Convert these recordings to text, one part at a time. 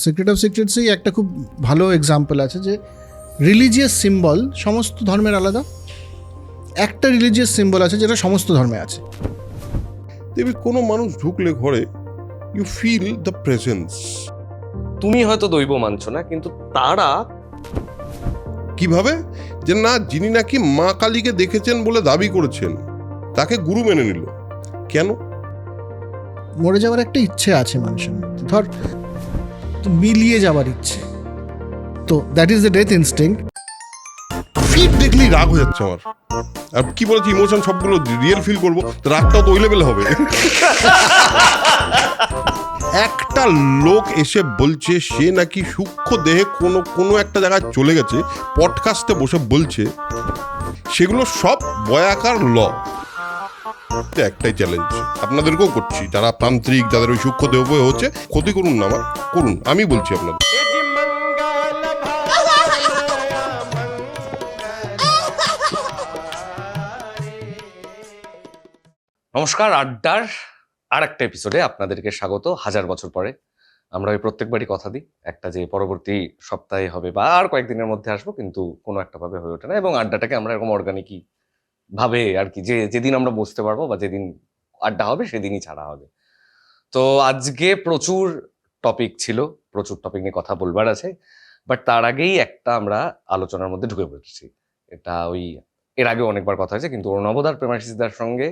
Secret of সিক্রেটসই একটা খুব ভালো এক্সাম্পল আছে যে রিলিজিয়াস সিম্বল সমস্ত ধর্মের আলাদা, একটা রিলিজিয়াস সিম্বল আছে যেটা সমস্ত ধর্মে আছে। দেখবি কোনো মানুষ ঢুকলে ঘরে ইউ ফিল দ্য প্রেজেন্স। তুমি হয়তো দৈব মানছো না, কিন্তু তারা কিভাবে যে না, যিনি নাকি মা কালীকে দেখেছেন বলে দাবি করেছেন তাকে গুরু মেনে নিল। কেন? মরে যাওয়ার একটা ইচ্ছে আছে মানুষের মধ্যে, ধর মিলিয়ে যাওয়ার ইচ্ছে, তো that is the death instinct. ফিট দেখলেই রাগ হয়ে যাচ্ছে আমার। আর কি বলেছি, ইমোশন সবগুলো রিয়েল ফিল করবো, তো রাগটাও তো ওই লেভেলে হবে। একটা লোক এসে বলছে সে নাকি সূক্ষ্ম দেহে কোনো একটা জায়গায় চলে গেছে, পডকাস্টে বসে বলছে, সেগুলো সব বয়াকার ল। একটাই চ্যালেঞ্জ আপনাদেরকেও করছি, যারা তান্ত্রিক, যাদের ওই সূক্ষ্ম দেহ বয়ে হচ্ছে, ক্ষতি করুন না, আমার করুন, আমি বলছি আপনাদের। নমস্কার, আড্ডার আর একটা এপিসোডে আপনাদেরকে স্বাগত। 1000 বছর পরে আমরা ওই প্রত্যেকবারই কথা দিই একটা যে পরবর্তী সপ্তাহে হবে বা আর কয়েকদিনের মধ্যে আসবো, কিন্তু কোনো একটা ভাবে হয়ে ওঠে না, এবং আড্ডাটাকে আমরা এরকম অর্গানিকই ভাবে আর কি, যেদিন আমরা বসতে পারবো বা যেদিন আড্ডা হবে সেদিনই ছাড়া হবে। তো আজকে প্রচুর টপিক ছিল, প্রচুর টপিক নিয়ে কথা বলবার আছে, বাট তার আগেই একটা আমরা আলোচনার মধ্যে ঢুকে পড়েছি। এটা ওই এর আগে অনেকবার কথা হয়েছে, কিন্তু অর্ণবদার প্রেমাশিসদার সঙ্গে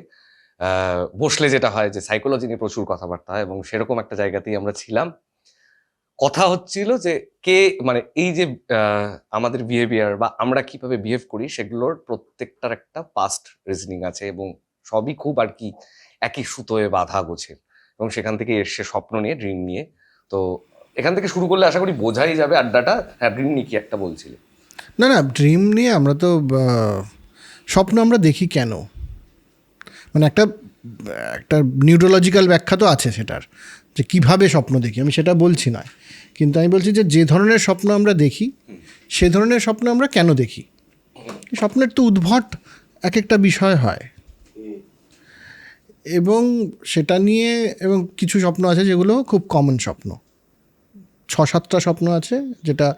বসলে যেটা হয় যে সাইকোলজি নিয়ে প্রচুর কথাবার্তা হয়, এবং সেরকম একটা জায়গাতেই আমরা ছিলাম। কথা হচ্ছিল যে কে মানে এই যে আমাদের বিহেভিয়ার বা আমরা কিভাবে বিহেভ করি সেগুলোর প্রত্যেকটার একটা পাস্ট রিজনিং আছে, এবং সবই খুব আর কি একই সুতোয় বাঁধা গোছের, এবং সেখান থেকে এসে স্বপ্ন নিয়ে, ড্রিম নিয়ে। তো এখান থেকে শুরু করলে আশা করি বোঝাই যাবে আড্ডাটা। হ্যাঁ, ড্রিম নিয়ে কি একটা বলছিলে? না, ড্রিম নিয়ে আমরা তো স্বপ্ন আমরা দেখি কেন, মানে একটা নিউরোলজিক্যাল ব্যাখ্যা তো আছে সেটার, যে কিভাবে স্বপ্ন দেখি আমি সেটা বলছি না, কিন্তু আমি বলছি যে যে ধরনের স্বপ্ন আমরা দেখি সে ধরনের স্বপ্ন আমরা কেন দেখি। স্বপ্নের তো উদ্ভট এক একটা বিষয় হয়, এবং সেটা নিয়ে, এবং কিছু স্বপ্ন আছে যেগুলো খুব কমন স্বপ্ন, 6-7টা স্বপ্ন আছে যেটা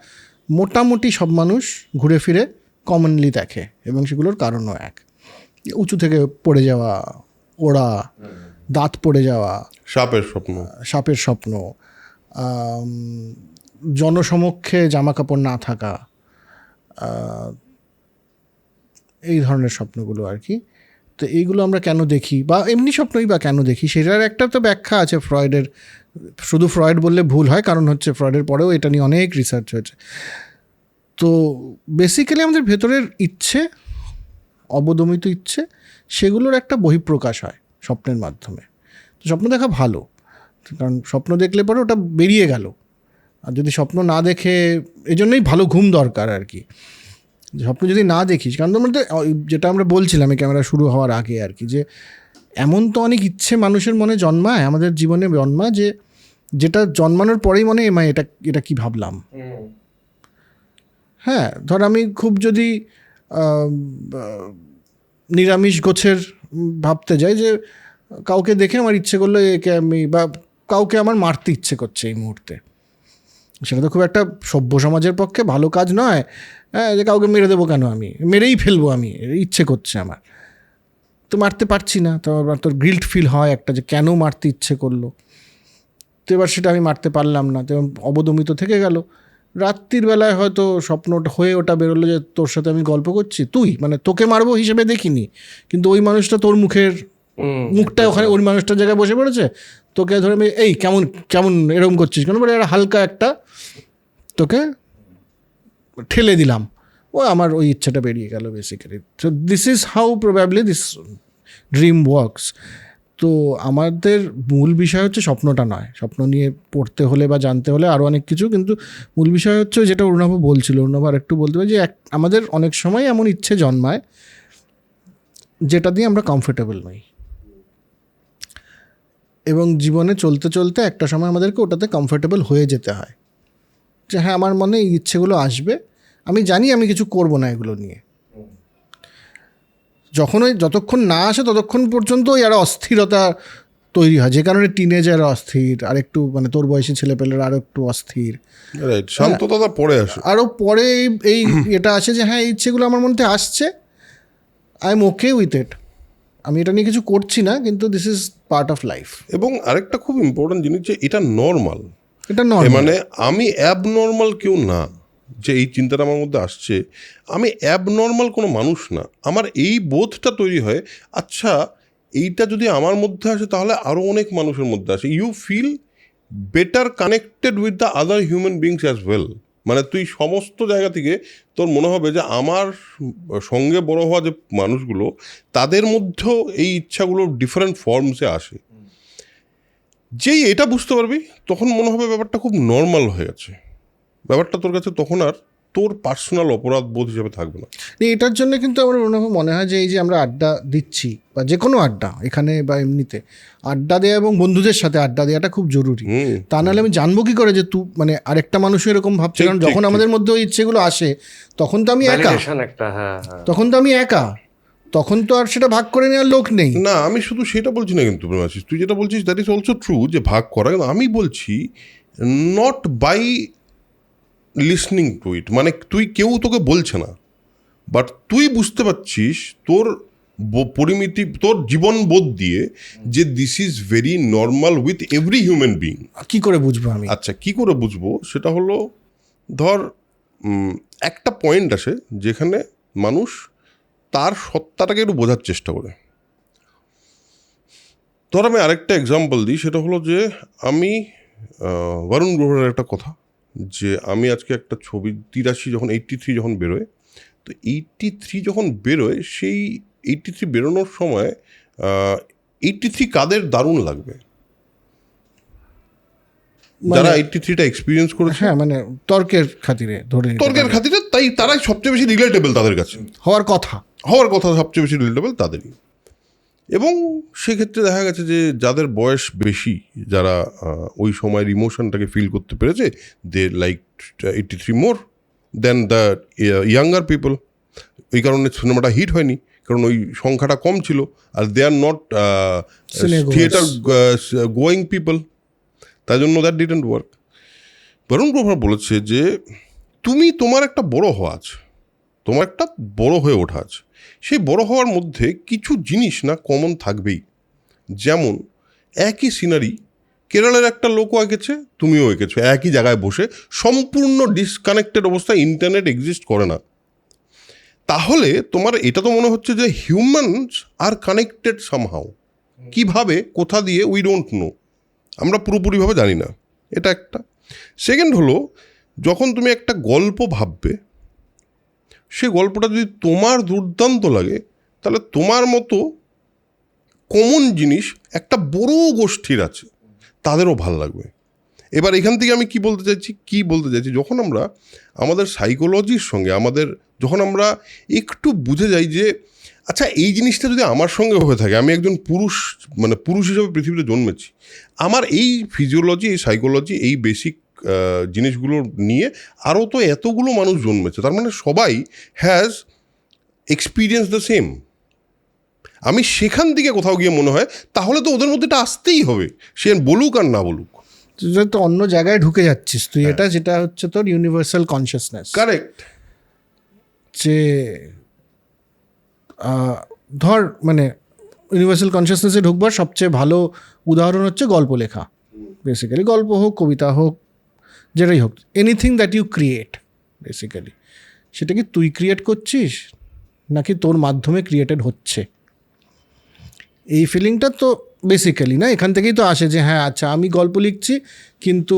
মোটামুটি সব মানুষ ঘুরে ফিরে কমনলি দেখে, এবং সেগুলোর কারণও এক। উঁচু থেকে পড়ে যাওয়া, ওড়া, দাঁত পড়ে যাওয়া, সাপের স্বপ্ন, জনসমক্ষে জামা কাপড় না থাকা, এই ধরনের স্বপ্নগুলো আর কি। তো এইগুলো আমরা কেন দেখি, বা এমনি স্বপ্নই বা কেন দেখি, সেটার একটা তো ব্যাখ্যা আছে ফ্রয়েডের। শুধু ফ্রয়েড বললে ভুল হয়, কারণ হচ্ছে ফ্রয়েডের পরেও এটা নিয়ে অনেক রিসার্চ হয়েছে। তো বেসিক্যালি আমাদের ভেতরের ইচ্ছে, অবদমিত ইচ্ছে, সেগুলোর একটা বহিঃপ্রকাশ হয় স্বপ্নের মাধ্যমে। তো স্বপ্ন দেখা ভালো, কারণ স্বপ্ন দেখলে পরে ওটা বেরিয়ে গেল। আর যদি স্বপ্ন না দেখে, এই জন্যই ভালো ঘুম দরকার আর কি। স্বপ্ন যদি না দেখিস, কারণ তোর মধ্যে যেটা আমরা বলছিলাম এই ক্যামেরা শুরু হওয়ার আগে আর কি, যে এমন তো অনেক ইচ্ছে মানুষের মনে জন্মায়, আমাদের জীবনে জন্মায়, যেটা জন্মানোর পরেই মনে হয় এটা কি ভাবলাম। হ্যাঁ, ধর আমি খুব যদি নিরামিষ গোছের ভাবতে যাই, যে কাউকে দেখে আমার ইচ্ছে করলো একে আমি, বা কাউকে আমার মারতে ইচ্ছে করছে এই মুহূর্তে, সেটা তো খুব একটা সভ্য সমাজের পক্ষে ভালো কাজ নয়। হ্যাঁ, যে কাউকে মেরে দেবো কেন, আমি মেরেই ফেলবো, আমি ইচ্ছে করছে আমার, তো মারতে পারছি না, তো আবার তোর গিল্ট ফিল হয় একটা, যে কেন মারতে ইচ্ছে করলো। তো এবার সেটা আমি মারতে পারলাম না, তো অবদমিত থেকে গেল। রাত্রির বেলায় হয়তো স্বপ্নটা হয়ে ওটা বেরোলো যে তোর সাথে আমি গল্প করছি, তুই মানে তোকে মারবো হিসেবে দেখিনি, কিন্তু ওই মানুষটা তোর মুখটা ওখানে ওই মানুষটার জায়গায় বসে পড়েছে, তোকে ধরে আমি এই কেমন এরকম করছিস কেন বলে একটা হালকা একটা তোকে ঠেলে দিলাম, ও আমার ওই ইচ্ছাটা বেরিয়ে গেল basically. So this is how probably this dream works. তো আমাদের মূল বিষয় হচ্ছে স্বপ্নটা নয়, স্বপ্ন নিয়ে পড়তে হলে বা জানতে হলে আরও অনেক কিছু, কিন্তু মূল বিষয় হচ্ছে যেটা অরুণাভ বলছিল, অরুণাভ আর একটু বলতে পারি, যে আমাদের অনেক সময় এমন ইচ্ছে জন্মায় যেটা দিয়ে আমরা কমফোর্টেবল নই, এবং জীবনে চলতে চলতে একটা সময় আমাদেরকে ওটাতে কমফোর্টেবল হয়ে যেতে হয়, যে হ্যাঁ আমার মনে এই ইচ্ছেগুলো আসবে, আমি জানি আমি কিছু করব না এগুলো নিয়ে। যতক্ষণ না আসে ততক্ষণ পর্যন্ত এরা অস্থিরতা তৈরি হয়, যে কারণে টিনেজার অস্থির, আর একটু মানে তোর বয়সী ছেলেপেলেরা আরও একটু অস্থির, রাইট, শান্ততা পরে আসে। আরও পরে এই এটা আসে যে হ্যাঁ এই ইচ্ছেগুলো আমার মধ্যে আসছে, I am okay with it, আমি এটা নিয়ে কিছু করছি না, কিন্তু this is part of life. এবং আরেকটা খুব ইম্পর্টেন্ট জিনিস যে এটা নর্মাল, এটা নর্মাল, মানে আমি অ্যাবনর্মাল কেউ না, যে এই চিন্তাটা আমার মধ্যে আসছে আমি অ্যাবনর্মাল কোনো মানুষ না। আমার এই বোধটা তৈরি হয়, আচ্ছা এইটা যদি আমার মধ্যে আসে তাহলে আরও অনেক মানুষের মধ্যে আসে। You feel better connected with the other human beings as well. মানে তুই সমস্ত জায়গা থেকে তোর মনে হবে যে আমার সঙ্গে বড় হওয়া যে মানুষগুলো, তাদের মধ্যেও এই ইচ্ছাগুলো ডিফারেন্ট ফর্মসে আসে। যেই এটা বুঝতে পারবি তখন মনে হবে ব্যাপারটা খুব নর্মাল হয়ে গেছে, ব্যাপারটা তোর কাছে তখন আর তোর পার্সোনাল অপরাধ বোধ হিসেবে থাকবে না। এটার জন্য কিন্তু আমার মনে হয় যে এই যে আমরা আড্ডা দিচ্ছি, বা যে কোনো আড্ডা এখানে বা এমনিতে আড্ডা দেওয়া এবং বন্ধুদের সাথে আড্ডা দেওয়াটা খুব জরুরি। তা নাহলে আমি জানবো কি করে যে তুই মানে আরেকটা মানুষও এরকম ভাবছে, কারণ যখন আমাদের মধ্যে ওই ইচ্ছেগুলো আসে তখন তো আমি একা, তখন তো আমি একা, তখন তো আর সেটা ভাগ করে নেওয়ার লোক নেই। না, আমি শুধু সেটা বলছি না, কিন্তু প্রেমাশিস তুই যেটা বলছিস দ্যাট ইজ অলসো ট্রু, যে ভাগ করা, কিন্তু আমি বলছি নট বাই লিসনিং টু ইট, মানে তুই কেউ তোকে বলছে না, বাট তুই বুঝতে পারছিস তোর পরিমিতি, তোর জীবনবোধ দিয়ে যে this is very normal with every human being. কি করে বুঝবো আমি? আচ্ছা, কি করে বুঝবো সেটা হলো, ধর একটা পয়েন্ট আসে যেখানে মানুষ তার সত্তাটাকে একটু বোঝার চেষ্টা করে। ধর আমি আরেকটা এক্সাম্পল দিই, সেটা হলো যে আমি বরুণ গ্রহের একটা কথা, যে আমি আজকে একটা ছবি 83 যখন 83 যখন বেরোয়, তো 83 যখন বেরোয়, সেই 83 বেরোনোর সময় 83 কাদের দারুণ লাগবে, যারা 83টা এক্সপিরিয়েন্স করেছে। হ্যাঁ, মানে তর্কের খাতিরে ধরে, তর্কের খাতিরে, তাই তারাই সবচেয়ে বেশি রিলেটেবল তাদের কাছে, হওয়ার কথা সবচেয়ে বেশি রিলেটেবল তাদেরই। এবং সেক্ষেত্রে দেখা গেছে যে যাদের বয়স বেশি, যারা ওই সময়ের ইমোশনটাকে ফিল করতে পেরেছে, they like 83 more than the younger people. এই কারণে সিনেমাটা হিট হয়নি, কারণ ওই সংখ্যাটা কম ছিল, আর they are not theatre going people, তাই জন্য that didn't work. Varun Grover বলেছে যে তুমি, তোমার একটা বড় হওয়া আছে, তোমার একটা বড় হয়ে ওঠা আছে, সেই বড় হওয়ার মধ্যে কিছু জিনিস না কমন থাকবেই। যেমন একই সিনারি কেরলের একটা লোকও এঁকেছে, তুমিও এঁকেছো একই জায়গায় বসে, সম্পূর্ণ ডিসকানেক্টেড অবস্থায়, ইন্টারনেট এক্সিস্ট করে না। তাহলে তোমার এটা তো মনে হচ্ছে যে হিউম্যানস আর কানেক্টেড সামহাও, কিভাবে, কোথা দিয়ে, উই ডোন্ট নো, আমরা পুরোপুরিভাবে জানি না। এটা একটা। সেকেন্ড হলো, যখন তুমি একটা গল্প ভাববে, সে গল্পটা যদি তোমার দুর্দান্ত লাগে, তাহলে তোমার মতো কমন জিনিস একটা বড় গোষ্ঠীর আছে, তাদেরও ভাল লাগবে। এবার এখান থেকে আমি কি বলতে চাইছি, যখন আমরা আমাদের সাইকোলজির সঙ্গে যখন আমরা একটু বুঝে যাই যে আচ্ছা এই জিনিসটা যদি আমার সঙ্গে হয়ে থাকে, আমি একজন পুরুষ হিসেবে পৃথিবীতে জন্মেছি, আমার এই ফিজিওলজি, এই সাইকোলজি, এই বেসিক জিনিসগুলো নিয়ে আরও তো এতগুলো মানুষ জন্মেছে, তার মানে সবাই হ্যাজ এক্সপিরিয়েন্স দ্য সেম। আমি সেখান থেকে কোথাও গিয়ে মনে হয় তাহলে তো ওদের মধ্যে এটা আসতেই হবে, সে বলুক আর না বলুক। তুই তো অন্য জায়গায় ঢুকে যাচ্ছিস তুই, এটা যেটা হচ্ছে তোর ইউনিভার্সাল কনসিয়াসনেস। কারেক্ট। যে ধর মানে ইউনিভার্সাল কনসিয়াসনেসে ঢুকবার সবচেয়ে ভালো উদাহরণ হচ্ছে গল্প লেখা। বেসিক্যালি গল্প হোক, কবিতা হোক, যেটাই হোক, anything that you create, basically সেটা কি তুই ক্রিয়েট করছিস নাকি তোর মাধ্যমে ক্রিয়েটেড হচ্ছে, এই ফিলিংটা তো বেসিক্যালি না এখান থেকেই তো আসে যে হ্যাঁ আচ্ছা আমি গল্প লিখছি, কিন্তু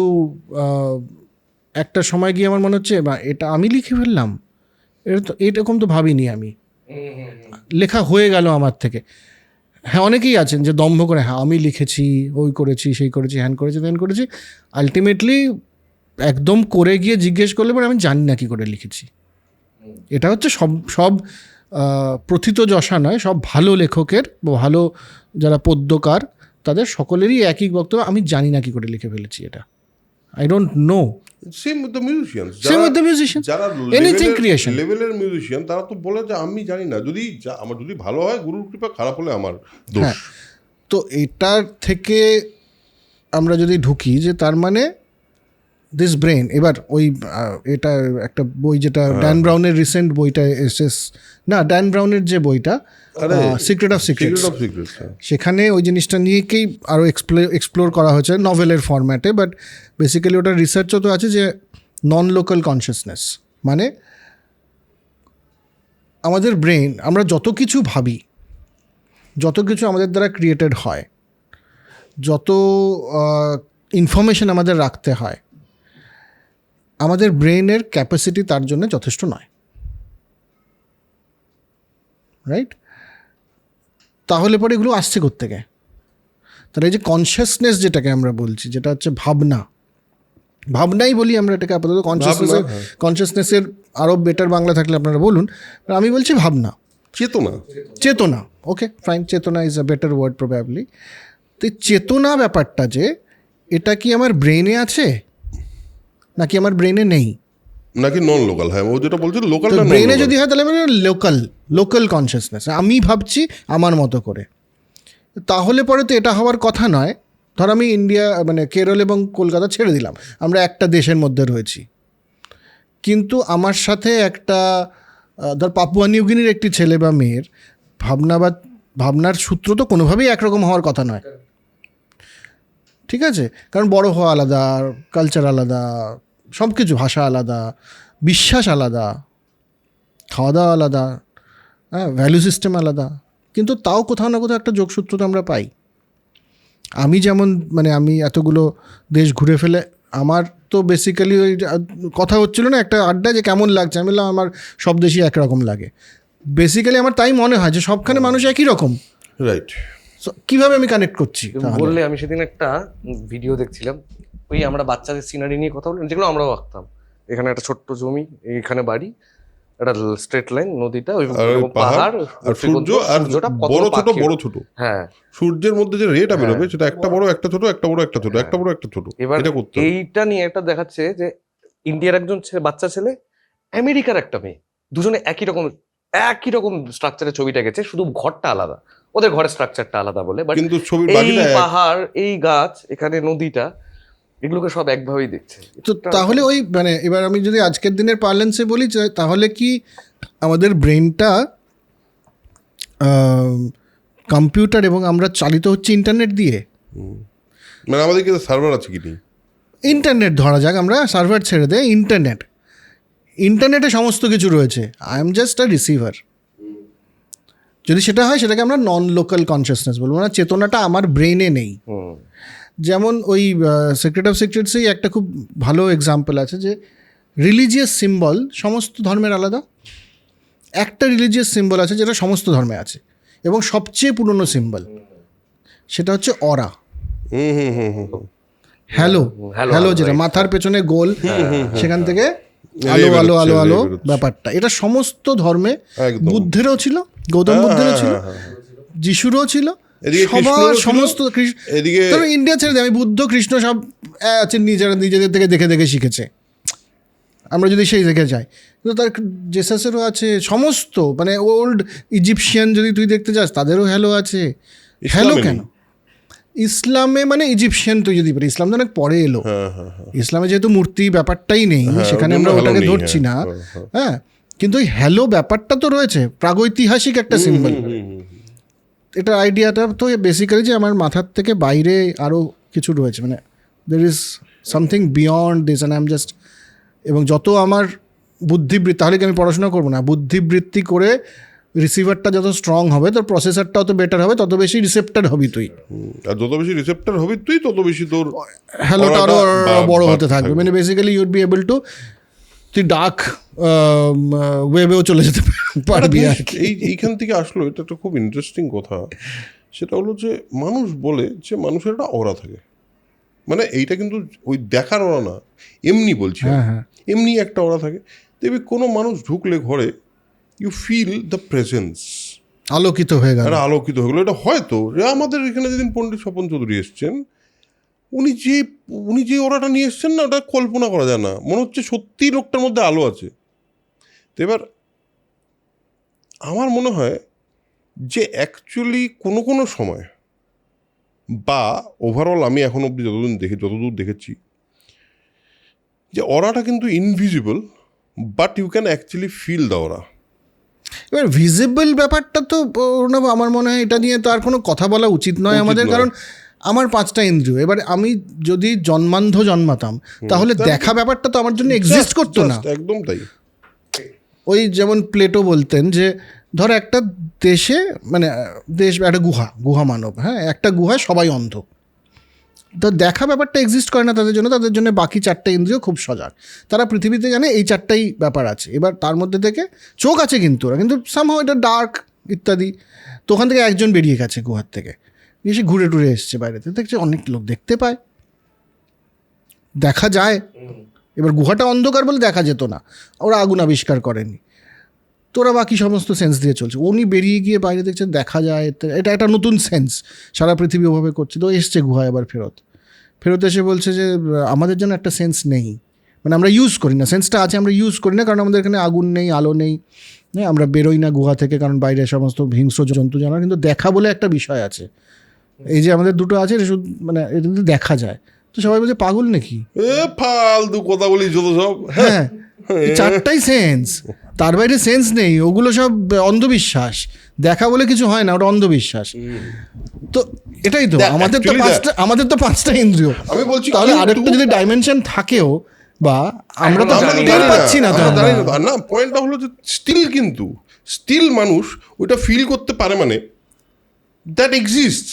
একটা সময় গিয়ে আমার মনে হচ্ছে বা এটা আমি লিখে ফেললাম, এটা তো এরকম তো ভাবিনি আমি, লেখা হয়ে গেল আমার থেকে। হ্যাঁ, অনেকেই আছেন যে দম্ভ করে হ্যাঁ আমি লিখেছি, ওই করেছি, সেই করেছি, হ্যান করেছি, ত্যান করেছি, আলটিমেটলি একদম করে গিয়ে জিজ্ঞেস করলে পরে আমি জানি না কী করে লিখেছি। এটা হচ্ছে সব প্রথিতযশা নয়, সব ভালো লেখকের বা ভালো যারা পদ্যকার তাদের সকলেরই একই বক্তব্য, আমি জানি না কী করে লিখে ফেলেছি এটা, I don't know. Same with the musicians, যারা এনিথিং ক্রিয়েশন লেভেলের মিউজিশিয়ান, তারা তো বলে যে আমি জানি না, যদি আমার যদি ভালো হয় গুরুর কৃপা, খারাপ হলে আমার দোষ। তো এটার থেকে আমরা যদি ঢুকি যে তার মানে দিস ব্রেন, এবার ওই এটা একটা বই যেটা ড্যান ব্রাউনের রিসেন্ট বইটা না ড্যান ব্রাউনের যে বইটা সিক্রেট অফ সিক্রেটস, সেখানে ওই জিনিসটা নিয়েই আরও এক্সপ্লোর করা হয়েছে নভেলের ফরম্যাটে, বাট বেসিক্যালি ওটার রিসার্চও তো আছে যে নন লোকাল কনসিয়াসনেস মানে আমাদের ব্রেন, আমরা যত কিছু ভাবি, যত কিছু আমাদের দ্বারা ক্রিয়েটেড হয়, যত ইনফরমেশন আমাদের রাখতে হয়, আমাদের ব্রেনের ক্যাপাসিটি তার জন্য যথেষ্ট নয়, রাইট? তাহলে পরে এগুলো আসছে কোত্থেকে? তাহলে এই যে কনসিয়াসনেস যেটাকে আমরা বলছি, যেটা হচ্ছে ভাবনাই বলি আমরা এটাকে আপাতত, কনসিয়াসনেসের আরও বেটার বাংলা থাকলে আপনারা বলুন, আমি বলছি ভাবনা, চেতনা। Okay fine, chetana is a better word probably. তো চেতনা ব্যাপারটা যে এটা কি আমার ব্রেনে আছে নাকি আমার ব্রেনে নেই, নাকি নন লোকাল? হ্যাঁ, ও যেটা বলছে লোকাল, ব্রেনে যদি হয় তাহলে মানে লোকাল কনসিয়াসনেস, আমি ভাবছি আমার মতো করে। তাহলে পরে তো এটা হওয়ার কথা নয়। ধর আমি ইন্ডিয়া মানে কেরল এবং কলকাতা ছেড়ে দিলাম, আমরা একটা দেশের মধ্যে রয়েছি, কিন্তু আমার সাথে একটা ধর পাপুয়া নিউগিনির একটি ছেলে বা মেয়ের ভাবনার সূত্র তো কোনোভাবেই একরকম হওয়ার কথা নয়, ঠিক আছে? কারণ বড় হওয়া আলাদা, কালচার আলাদা, সব কিছু, ভাষা আলাদা, বিশ্বাস আলাদা, খাওয়া দাওয়া আলাদা, হ্যাঁ, ভ্যালু সিস্টেম আলাদা, কিন্তু তাও কোথাও না কোথাও একটা যোগসূত্র তো আমরা পাই। আমি যেমন মানে আমি এতগুলো দেশ ঘুরে ফেলে আমার তো বেসিক্যালি ওই কথা হচ্ছিল না একটা আড্ডা যে কেমন লাগছে, আমি বললাম আমার সব দেশই একরকম লাগে। বেসিক্যালি আমার তাই মনে হয় যে সবখানে মানুষ একই রকম, রাইট? কিভাবে আমি কানেক্ট করছি বললে, আমি সেদিন একটা ভিডিও দেখছিলাম, ওই আমরা বাচ্চাদের সিনারি নিয়ে কথা বললাম, যেগুলো আমরাও আঁকতাম। এখানে একটা ছোট্ট জমি, এইখানে বাড়ি, একটা স্ট্রেট লাইন, নদীটা, ওই পাহাড়, সূর্য, আর বড় ছোট, হ্যাঁ, সূর্যের মধ্যে যে রেটা বেরোবে সেটা একটা বড় একটা ছোট, একটা বড় একটা ছোট, একটা বড় একটা ছোট। এবার এইটা নিয়ে একটা দেখাচ্ছে যে ইন্ডিয়ার একজন বাচ্চা ছেলে, আমেরিকার একটা মেয়ে, দুজনে একই রকম স্ট্রাকচারের ছবিটা গেছে, শুধু ঘরটা আলাদা, ওদের ঘরের স্ট্রাকচারটা আলাদা বলে, বাট কিন্তু এই পাহাড়, এই গাছ, এখানে নদীটা, এগুলোকে সব একভাবেই দেখছে। তো তাহলে ওই মানে এবার আমি যদি আজকের দিনের পার্লেন্সে বলি, তাহলে কি আমাদের ব্রেনটা কম্পিউটার এবং আমরা চালিত হচ্ছে ইন্টারনেট দিয়ে? মানে আমাদের কি সার্ভার আছে কি নেই? ইন্টারনেট ধরা যাক, আমরা সার্ভার ছেড়ে দেয়, ইন্টারনেটে সমস্ত কিছু রয়েছে, I am just a receiver. যদি সেটা হয় সেটাকে আমরা নন লোকাল কনসিয়াসনেস বলবো, না চেতনাটা আমার ব্রেনে নেই। যেমন ওই সিক্রেট অফ সিক্রেটসেই একটা খুব ভালো এক্সাম্পল আছে যে রিলিজিয়াস সিম্বল সমস্ত ধর্মের আলাদা, একটা রিলিজিয়াস সিম্বল আছে যেটা সমস্ত ধর্মে আছে এবং সবচেয়ে পুরনো সিম্বল, সেটা হচ্ছে অরা। হ্যালো যেটা মাথার পেছনে গোল, সেখান থেকে আলো আলো আলো আলো ব্যাপারটা, এটা সমস্ত ধর্মে, বুদ্ধেরও ছিল, গৌতম বুদ্ধেরও ছিল, যিশুরও ছিল, সবার সমস্ত। তবে ইন্ডিয়া ছেড়ে আমি বুদ্ধ কৃষ্ণ সব আছে নিজেদের থেকে দেখে দেখে শিখেছে, আমরা যদি সেই দেখে যাই, কিন্তু তার জেসাসেরও আছে, সমস্ত মানে ওল্ড ইজিপশিয়ান যদি তুই দেখতে যাস তাদেরও হ্যালো আছে। হ্যালো কেন? ইসলামে মানে ইজিপশিয়ান তুই যদি পারি, ইসলাম তো অনেক পরে এলো, ইসলামে যেহেতু মূর্তি ব্যাপারটাই নেই, সেখানে আমরা ওটাকে ধরছি না, হ্যাঁ, কিন্তু ওই হ্যালো ব্যাপারটা তো রয়েছে, প্রাগৈতিহাসিক একটা সিম্বল। এটা আইডিয়াটা তো বেসিক্যালি যে আমার মাথার থেকে বাইরে আরও কিছু রয়েছে, মানে there is something beyond this and I am just, এবং যত আমার বুদ্ধিবৃত্তি, তাহলে কি আমি পড়াশোনা করবো না, বুদ্ধিবৃত্তি করে রিসিভারটা যত স্ট্রং হবে তোর প্রসেসরটাও তো বেটার হবে, তত বেশি রিসেপ্টার হবি তুই, আর যত বেশি রিসেপ্টার হবি তুই তত বেশি তোর হ্যালোটা আরও বড় হতে থাকবে। মানে বেসিক্যালি ইউড বি এবল টু, তুই ডার্ক ওয়েবেও চলে যেতে পারবি আর কি। এইখান থেকে আসলো, এটা একটা খুব ইন্টারেস্টিং কথা, সেটা হলো যে মানুষ বলে যে মানুষের একটা অরা থাকে, মানে এইটা কিন্তু ওই দেখার ওরা না, এমনি বলছি, এমনি একটা ওরা থাকে। দেখবি কোনো মানুষ ঢুকলে ঘরে, ইউ ফিল দ্য প্রেজেন্স, আলোকিত হয়ে গেল, আলোকিত হয়ে গেলো। এটা হয়তো আমাদের এখানে যেদিন পণ্ডিত স্বপন চৌধুরী এসছেন, উনি যে ওরাটা নিয়ে এসছেন না, ওটা কল্পনা করা যায় না, মনে হচ্ছে সত্যিই লোকটার মধ্যে আলো আছে। তো এবার আমার মনে হয় যে অ্যাকচুয়ালি কোনো সময় বা ওভারঅল আমি এখন অবধি যতদূর দেখেছি যে অরাটা কিন্তু invisible, but you can actually feel the aura. এবার ভিজিবল ব্যাপারটা তো অর্ণব আমার মনে হয় এটা নিয়ে তো আর কোনো কথা বলা উচিত নয় আমাদের, কারণ আমার 5টা ইন্দ্রিয়, এবার আমি যদি জন্মাতাম তাহলে দেখা ব্যাপারটা তো আমার জন্য এক্সিস্ট করতো না। একদম তাই। ওই যেমন প্লেটো বলতেন যে ধর একটা দেশে মানে একটা গুহা মানব, হ্যাঁ, একটা গুহায় সবাই অন্ধ, তো দেখা ব্যাপারটা এক্সিস্ট করে না তাদের জন্য বাকি 4টা ইন্দ্রিয় খুব সজাগ, তারা পৃথিবীতে জানে এই 4টাই ব্যাপার আছে। এবার তার মধ্যে থেকে চোখ আছে কিন্তু ওরা কিন্তু সামহাও এটা ডার্ক ইত্যাদি, তো ওখান থেকে একজন বেরিয়ে গেছে গুহার থেকে, এসে ঘুরে টুরে এসছে বাইরেতে, দেখছে অনেক লোক দেখতে পায়, দেখা যায়। এবার গুহাটা অন্ধকার বলে দেখা যেত না, ওরা আগুন আবিষ্কার করেনি, তোরা বাকি সমস্ত সেন্স দিয়ে চলছে। উনি বেরিয়ে গিয়ে বাইরে দেখছেন দেখা যায়, এটা একটা নতুন সেন্স সারা পৃথিবী ওভাবে করছে। তো এসছে গুহায় আবার ফেরত এসে বলছে যে আমাদের জন্য একটা সেন্স নেই, মানে আমরা ইউজ করি না, সেন্সটা আছে আমরা ইউজ করি না, কারণ আমাদের এখানে আগুন নেই, আলো নেই, হ্যাঁ, আমরা বেরোই না গুহা থেকে, কারণ বাইরে সমস্ত হিংস্র জন্তু জানা, কিন্তু দেখা বলে একটা বিষয় আছে, এই যে আমাদের দুটো আছে এটা শুধু মানে এটা কিন্তু দেখা যায়। তো সবাই বলছে পাগল নাকি, ফালতু কথা বলি যত সব। হ্যাঁ 4টাই সেন্স, তার বাইরে সেন্স নেই, ওগুলো সব অন্ধবিশ্বাস, দেখা বলে কিছু হয় না, ওটা অন্ধবিশ্বাস। তো এটাই তো আমাদের তো 5টা ইন্দ্রিয়, আমি বলছি তাহলে আরেকটা যদি ডাইমেনশন থাকেও বা আমরা তো জানি টের পাচ্ছি না, না পয়েন্টটা হলো যে স্টিল মানুষ ওইটা ফিল করতে পারে, মানে দ্যাট এক্সিস্টস।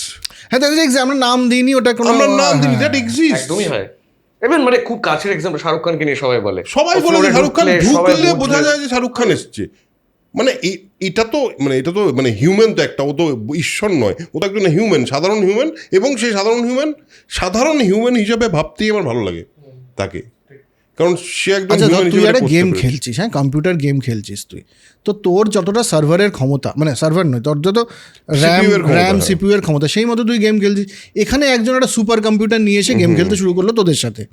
হ্যাঁ আমরা নাম দিইনি, ওটা কোনো আমরা নাম দিই, দ্যাট এক্সিস্টস। একদমই হয়। এবার মানে খুব কাছের এক্সাম্পল শাহরুখ খানকে নিয়ে সবাই বলে শাহরুখ খান ঢুকলে বোঝা যায় যে শাহরুখ খান এসছে, মানে এটা তো মানে হিউম্যান তো একটা, ও তো ঈশ্বর নয়, ও তো একজন সাধারণ হিউম্যান, এবং সেই সাধারণ হিউম্যান হিসেবে ভাবতেই আমার ভালো লাগে তাকে, কারণ সে একজন হিউম্যান তুই হিসেবে একটা গেম খেলছিস, হ্যাঁ কম্পিউটার গেম খেলছিস তুই, তো তোর যতটা সার্ভারের ক্ষমতা, মানে সার্ভার নয়, তোর যত র্যাম সিপিইউ এর ক্ষমতা, সেই মতো তুই গেম খেলছিস। এখানে একজন একটা সুপার কম্পিউটার নিয়ে এসে গেম খেলতে শুরু করলো তোদের সাথে,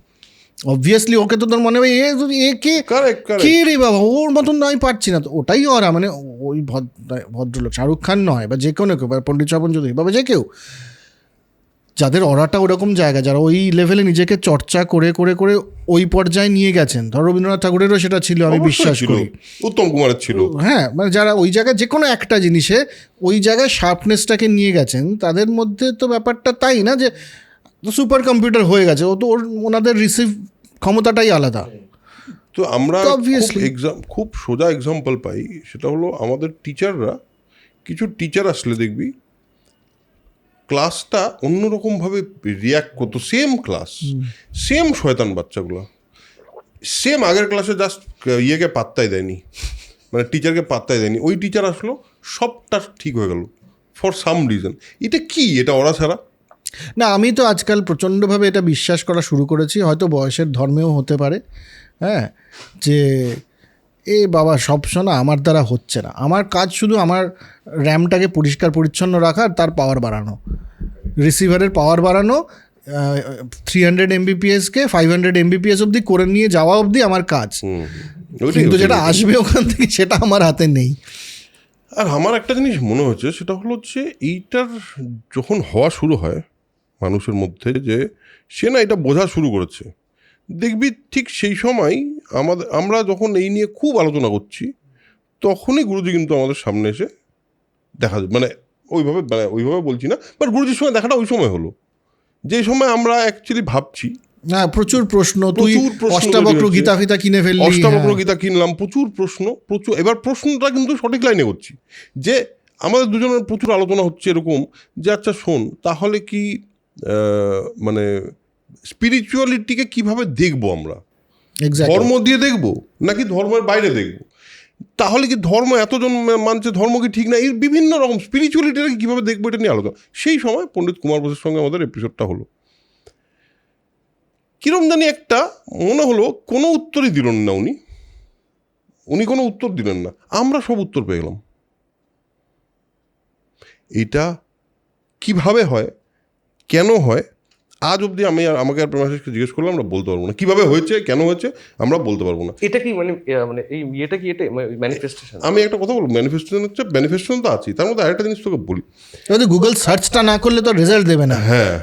অবভিয়াসলি ওকে তো তোর মনে হবে কে রে বাবা, ওর মতন আমি পারছি না, তো ওটাই ওরা মানে ওই ভদ্রলোক শাহরুখ খান নয় বা যে কোনো কেউ বা পণ্ডিত স্বপন চৌধুরী বা যে কেউ, যাদের অরাটা ওরকম জায়গা, যারা ওই লেভেলে নিজেকে চর্চা করে করে করে ওই পর্যায়ে নিয়ে গেছেন, ধর রবীন্দ্রনাথ ঠাকুরেরও সেটা ছিল, আমি বিশ্বাস করি, উত্তম কুমারের ছিল, হ্যাঁ, মানে যারা ওই জায়গায় যে কোনো একটা জিনিসে ওই জায়গায় শার্পনেসটাকে নিয়ে গেছেন, তাদের মধ্যে তো ব্যাপারটা তাই না যে সুপার কম্পিউটার হয়ে গেছে, ও তো ওনাদের রিসিভ ক্ষমতাটাই আলাদা। তো আমরা খুব সোজা এক্সাম্পল পাই, সেটা হলো আমাদের টিচাররা, কিছু টিচার আসলে দেখবি ক্লাসটা অন্যরকমভাবে রিয়াক্ট করতো, সেম ক্লাস, সেম শয়তান বাচ্চাগুলো, সেম আগের ক্লাসে জাস্ট ইয়েকে পাত্তাই দেয়নি, মানে টিচারকে পাত্তাই দেয়নি, ওই টিচার আসলো, সবটা ঠিক হয়ে গেল ফর সাম রিজন। এটা ওরা ছাড়া না, আমি তো আজকাল প্রচণ্ডভাবে এটা বিশ্বাস করা শুরু করেছি, হয়তো বয়সের ধর্মেও হতে পারে, হ্যাঁ, যে বাবা সব শোনা আমার দ্বারা হচ্ছে না, আমার কাজ শুধু আমার র্যামটাকে পরিষ্কার পরিচ্ছন্ন রাখা, তার পাওয়ার বাড়ানো, রিসিভারের পাওয়ার বাড়ানো, 300 MBPSকে 500 MBPS অবধি করে নিয়ে যাওয়া অবধি আমার কাজ, কিন্তু যেটা আসবে ওখান থেকে সেটা আমার হাতে নেই। আর আমার একটা জিনিস মনে হচ্ছে, সেটা হলো যে এইটার যখন হওয়া শুরু হয় মানুষের মধ্যে, যে সে না এটা বোঝা শুরু করেছে, দেখবি ঠিক সেই সময় আমরা যখন এই নিয়ে খুব আলোচনা করছি, তখনই গুরুজি কিন্তু আমাদের সামনে এসে দেখা যায়, মানে ওইভাবে বলছি না, বাট গুরুজির সঙ্গে দেখাটা ওই সময় হলো, যে সময় আমরা অ্যাকচুয়ালি ভাবছি, হ্যাঁ প্রচুর প্রশ্ন, তুই অষ্টাবক্র গীতা ফিতা কিনে ফেললি, অষ্টাবক্র গীতা কিনলাম, প্রচুর প্রশ্ন, এবার প্রশ্নটা কিন্তু সঠিক লাইনে করছি, যে আমাদের দুজনের প্রচুর আলোচনা হচ্ছে এরকম যে আচ্ছা শোন, তাহলে কি মানে স্পিরিচুয়ালিটিকে কিভাবে দেখবো আমরা, ধর্ম দিয়ে দেখবো নাকি ধর্মের বাইরে দেখবো, তাহলে কি ধর্ম এতজন মানছে, ধর্ম কি ঠিক না, এই বিভিন্ন রকম স্পিরিচুয়ালিটিটাকে কীভাবে দেখবো, এটা নিয়ে আলোচনা। সেই সময় পণ্ডিত কুমার বোসের সঙ্গে আমাদের এপিসোডটা হলো, কিরম জানি একটা মনে হলো, কোনো উত্তরই দিলেন না উনি কোনো উত্তর দিলেন না, আমরা সব উত্তর পেয়ে গেলাম। এটা কিভাবে হয়, কেন হয়, আজ অবধি আমাকে আর প্রেমাশিসকে জিজ্ঞেস করলে আমরা বলতে পারবো না কীভাবে হয়েছে, কেন হয়েছে, আমরা বলতে পারবো না। এটা কি মানে মানে এই এটা কি এটা ম্যানিফেস্টেশন? আমি একটা কথা বলবো, ম্যানিফেস্টেশন তো আছি, তার মধ্যে আরেকটা জিনিস তোকে বলি। এবার গুগল সার্চটা না করলে তো রেজাল্ট দেবে না। হ্যাঁ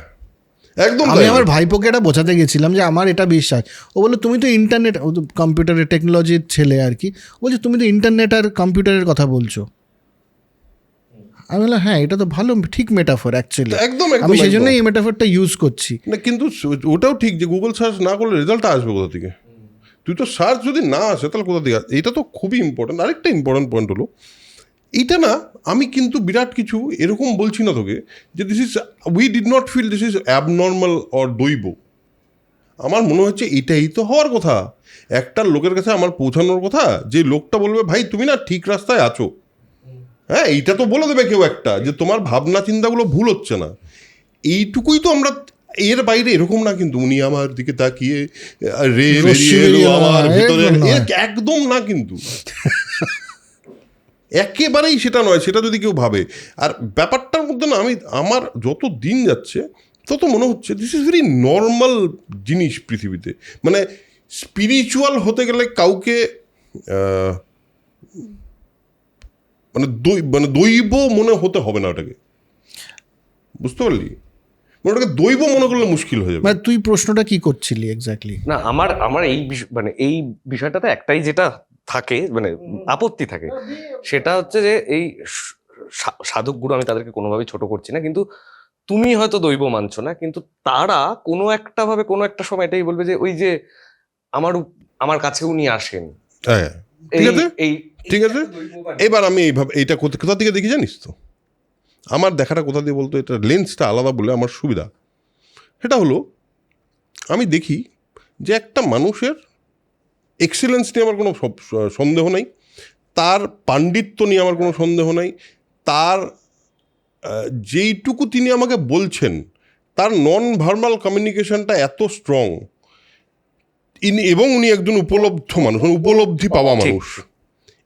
একদম। আমি আমার ভাইপোকে এটা বোঝাতে গেছিলাম যে আমার এটা বিশ্বাস। ও বললো তুমি তো ইন্টারনেট, ও তো কম্পিউটারের টেকনোলজির ছেলে আর কি, বলছে তুমি তো ইন্টারনেট আর কম্পিউটারের কথা বলছো। আমি বললাম হ্যাঁ এটা তো ভালো, ঠিক মেটাফোর অ্যাকচুয়ালি, একদম আমি সেই জন্যই এই মেটাফোরটা ইউজ করছি। না কিন্তু ওটাও ঠিক যে গুগল সার্চ না করলে রেজাল্টটা আসবে কোথা থেকে? তুই তো সার্চ যদি না আসে তাহলে কোথা থেকে? এটা তো খুবই ইম্পর্টেন্ট। আরেকটা ইম্পর্টেন্ট পয়েন্ট হলো এইটা না, আমি কিন্তু বিরাট কিছু এরকম বলছি না তোকে যে this is, we did not feel this is abnormal or দৈব। আমার মনে হচ্ছে এটাই তো হওয়ার কথা। একটা লোকের কাছে আমার পৌঁছানোর কথা, যে লোকটা বলবে ভাই তুমি না ঠিক রাস্তায় আছো, হ্যাঁ এইটা তো বলে দেবে কেউ একটা যে তোমার ভাবনা চিন্তাগুলো ভুল হচ্ছে না। এইটুকুই তো আমরা, এর বাইরে এরকম না কিন্তু উনি আমার দিকে তাকিয়ে রে বেরিয়ে এলো আমার ভিতরে, একদম না কিন্তু একেবারেই সেটা নয়। সেটা যদি কেউ ভাবে, আর ব্যাপারটার মধ্যে না আমি আমার যত দিন যাচ্ছে তত মনে হচ্ছে দিস ইজ ভেরি নর্মাল জিনিস পৃথিবীতে। মানে স্পিরিচুয়াল হতে গেলে কাউকে মানে দৈব মনে হতে হবে না ওটাকে, বুঝতে পারলি? মানে ওটাকে দৈব মনে করলে মুশকিল হয়ে যাবে। মানে তুই প্রশ্নটা কি করছিলি এক্স্যাক্টলি? না আমার এই মানে এই বিষয়টাতে একটাই যেটা থাকে মানে আপত্তি থাকে, সেটা হচ্ছে যে এই সাধক গুরু, আমি তাদেরকে কোনোভাবেই ছোট করছি না, কিন্তু তুমি হয়তো দৈব মানছো না, কিন্তু তারা কোনো একটা ভাবে কোনো একটা সময় এটাই বলবে যে ওই যে আমার কাছে উনি আসেন। হ্যাঁ ঠিক আছে, ঠিক আছে। এবার আমি এইভাবে এইটা কোথা থেকে দেখি জানিস তো? আমার দেখাটা কোথা দিয়ে বলতো, এটা লেন্সটা আলাদা বলে আমার সুবিধা। সেটা হলো আমি দেখি যে একটা মানুষের এক্সেলেন্স নিয়ে আমার কোনো সন্দেহ নেই, তার পাণ্ডিত্য নিয়ে আমার কোনো সন্দেহ নেই, তার যেইটুকু তিনি আমাকে বলছেন তার নন ভার্বাল কমিউনিকেশনটা এত স্ট্রং, এবং উনি একজন উপলব্ধ মানুষ, উপলব্ধি পাওয়া মানুষ।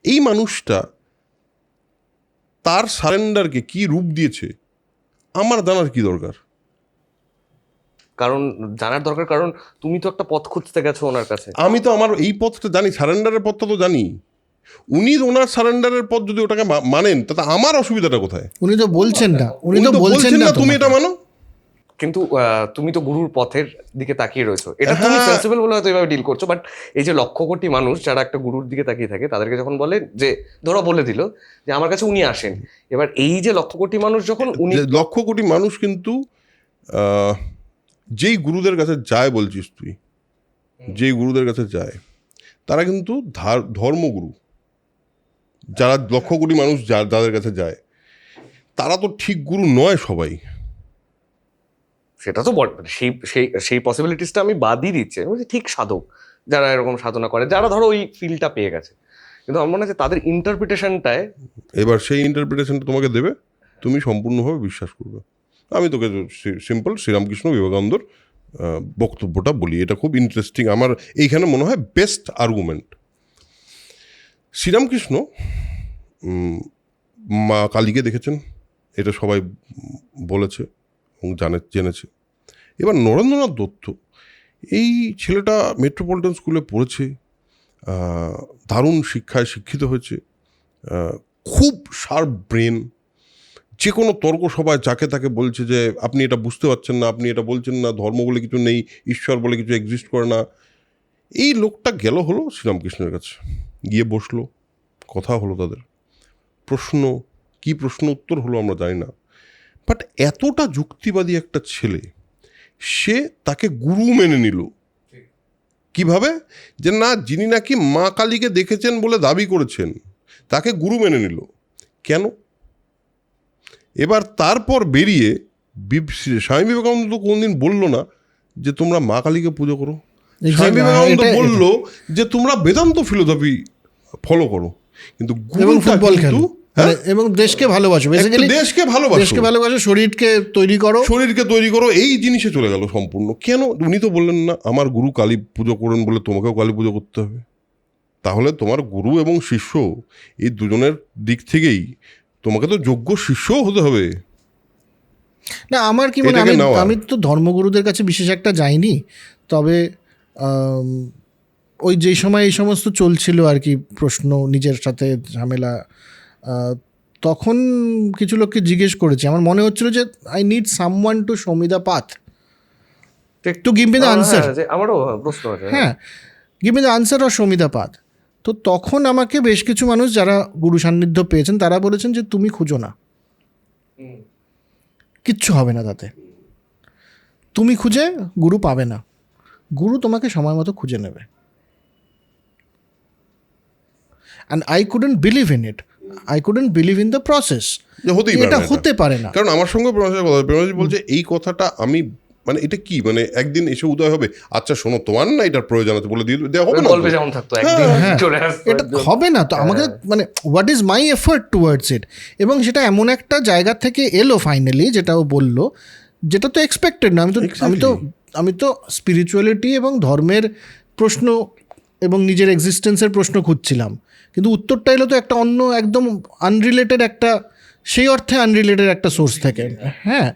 এই মানুষটা তার সারেন্ডারকে কি রূপ দিয়েছে আমার জানার কি দরকার? কারণ জানার দরকার, কারণ তুমি তো একটা পথ খুঁজতে গেছো ওনার কাছে। আমি তো আমার এই পথটা জানি, সারেন্ডারের পথটা তো জানি। উনি ওনার সারেন্ডারের পথ যদি ওটাকে মানেন তাতে আমার অসুবিধাটা কোথায়? উনি তো বলছেন না, উনি তো বলছেন না তুমি এটা মানো। কিন্তু তুমি তো গুরুর পথের দিকে তাকিয়ে রয়েছো, এটা তুমি সেন্সিবল বলে হয়তো এইভাবে ডিল করছো। বাট এই যে 1,00,000 কোটি মানুষ যারা একটা গুরুর দিকে তাকিয়ে থাকে, তাদেরকে যখন বলে যে ধরো বলে দিল যে আমার কাছে উনি আসেন, এবার এই যে 1,00,000 কোটি মানুষ যখন উনি 1,00,000 কোটি মানুষ কিন্তু যেই গুরুদের কাছে যায় বলছিস তুই, যেই গুরুদের কাছে যায় তারা কিন্তু ধর্মগুরু। যারা 1,00,000 কোটি মানুষ যাদের কাছে যায় তারা তো ঠিক গুরু নয় সবাই। সেটা তো সেই পসিবিলিটিসটা আমি বাদই দিচ্ছি, আমি বলছি ঠিক সাধক যারা এরকম সাধনা করে, যারা ধরো ওই ফিলটা পেয়ে গেছে, কিন্তু আমার মনে হচ্ছে তাদের ইন্টারপ্রিটেশনটায়, এবার সেই ইন্টারপ্রিটেশনটা তোমাকে দেবে, তুমি সম্পূর্ণভাবে বিশ্বাস করবে। আমি তোকে সিম্পল শ্রীরামকৃষ্ণ বিবেকানন্দর বক্তব্যটা বলি, এটা খুব ইন্টারেস্টিং, আমার এইখানে মনে হয় বেস্ট আর্গুমেন্ট। শ্রীরামকৃষ্ণ মা কালীকে দেখেছেন, এটা সবাই বলেছে এবং জেনেছে। এবার নরেন্দ্রনাথ দত্ত, এই ছেলেটা মেট্রোপলিটন স্কুলে পড়েছে, দারুণ শিক্ষায় শিক্ষিত হয়েছে, খুব শার্প ব্রেন, যে কোনো তর্ক সভায় যাকে তাকে বলছে যে আপনি এটা বুঝতে পারছেন না, আপনি এটা বলছেন না, ধর্ম বলে কিছু নেই, ঈশ্বর বলে কিছু এক্সিস্ট করে না। এই লোকটা হলো শ্রীরামকৃষ্ণের কাছে, গিয়ে বসলো, কথা হলো তাদের, প্রশ্ন উত্তর হলো আমরা জানি না, বাট এতটা যুক্তিবাদী একটা ছেলে, সে তাকে গুরু মেনে নিল। কিভাবে? যে না, যিনি নাকি মা কালীকে দেখেছেন বলে দাবি করেছেন তাকে গুরু মেনে নিল। কেন? এবার তারপর বেরিয়ে স্বামী বিবেকানন্দ তো কোনদিন বললো না যে তোমরা মা কালীকে পুজো করো। স্বামী বিবেকানন্দ বললো যে তোমরা বেদান্ত ফিলোসফি ফলো করো, কিন্তু ফুটবল খেলো এবং দেশকে ভালোবাসো, বেসিক্যালি দেশকে ভালোবাসো, শরীরকে তৈরি করো, এই জিনিসে চলে গেল সম্পূর্ণ। কেন? উনি তো বললেন না আমার গুরু কালী পুজো করেন বলে তোমাকেও কালী পুজো করতে হবে। তাহলে তোমার গুরু এবং শিষ্য এই দুজনের দিক থেকেই তোমাকে তো যোগ্য শিষ্যও হতে হবে। না আমার কি মানে এটাকে নেওয়া। আমি তো ধর্মগুরুদের কাছে বিশেষ একটা যাইনি, তবে ওই যেই সময় এই সমস্ত চলছিল আর কি, প্রশ্ন নিজের সাথে ঝামেলা, তখন কিছু লোককে জিজ্ঞেস করেছি, আমার মনে হচ্ছিল যে I need someone to show me the path, to give me the answer. আমারও প্রশ্ন আছে। হ্যাঁ, give me the answer or show me the path. তো তখন আমাকে বেশ কিছু মানুষ যারা গুরু সান্নিধ্য পেয়েছেন তারা বলেছেন যে তুমি খুঁজো না, কিচ্ছু হবে না তাতে, তুমি খুঁজে গুরু পাবে না, গুরু তোমাকে সময় মতো খুঁজে নেবে। And I couldn't believe in it, I couldn't believe in the process, যে হতেই পারে এটা না হতে পারে না। কারণ আমার সঙ্গে প্রেমাজি বলছে এই কথাটা, আমি মানে এটা কি মানে একদিন এসে উদয় হবে, আচ্ছা শোনো তোমার না এটার প্রয়োজন আছে বলে দিয়ে দেওয়া হবে না তো? গল্পে যেমন থাকতো একদিন চলে আসতো এটা হবে না তো, আমাকে মানে what is my effort towards ইট, এবং সেটা এমন একটা জায়গা থেকে এলো ফাইনালি, যেটাও বললো, যেটা তো এক্সপেক্টেড না। আমি তো স্পিরিচুয়ালিটি এবং ধর্মের প্রশ্ন এবং নিজের এক্সিস্টেন্সের প্রশ্ন খুঁজছিলাম, কিন্তু উত্তরটা এলো তো একটা অন্য একদম আনরিলেটেড একটা, সেই অর্থে আনরিলেটেড একটা সোর্স থেকে। হ্যাঁ,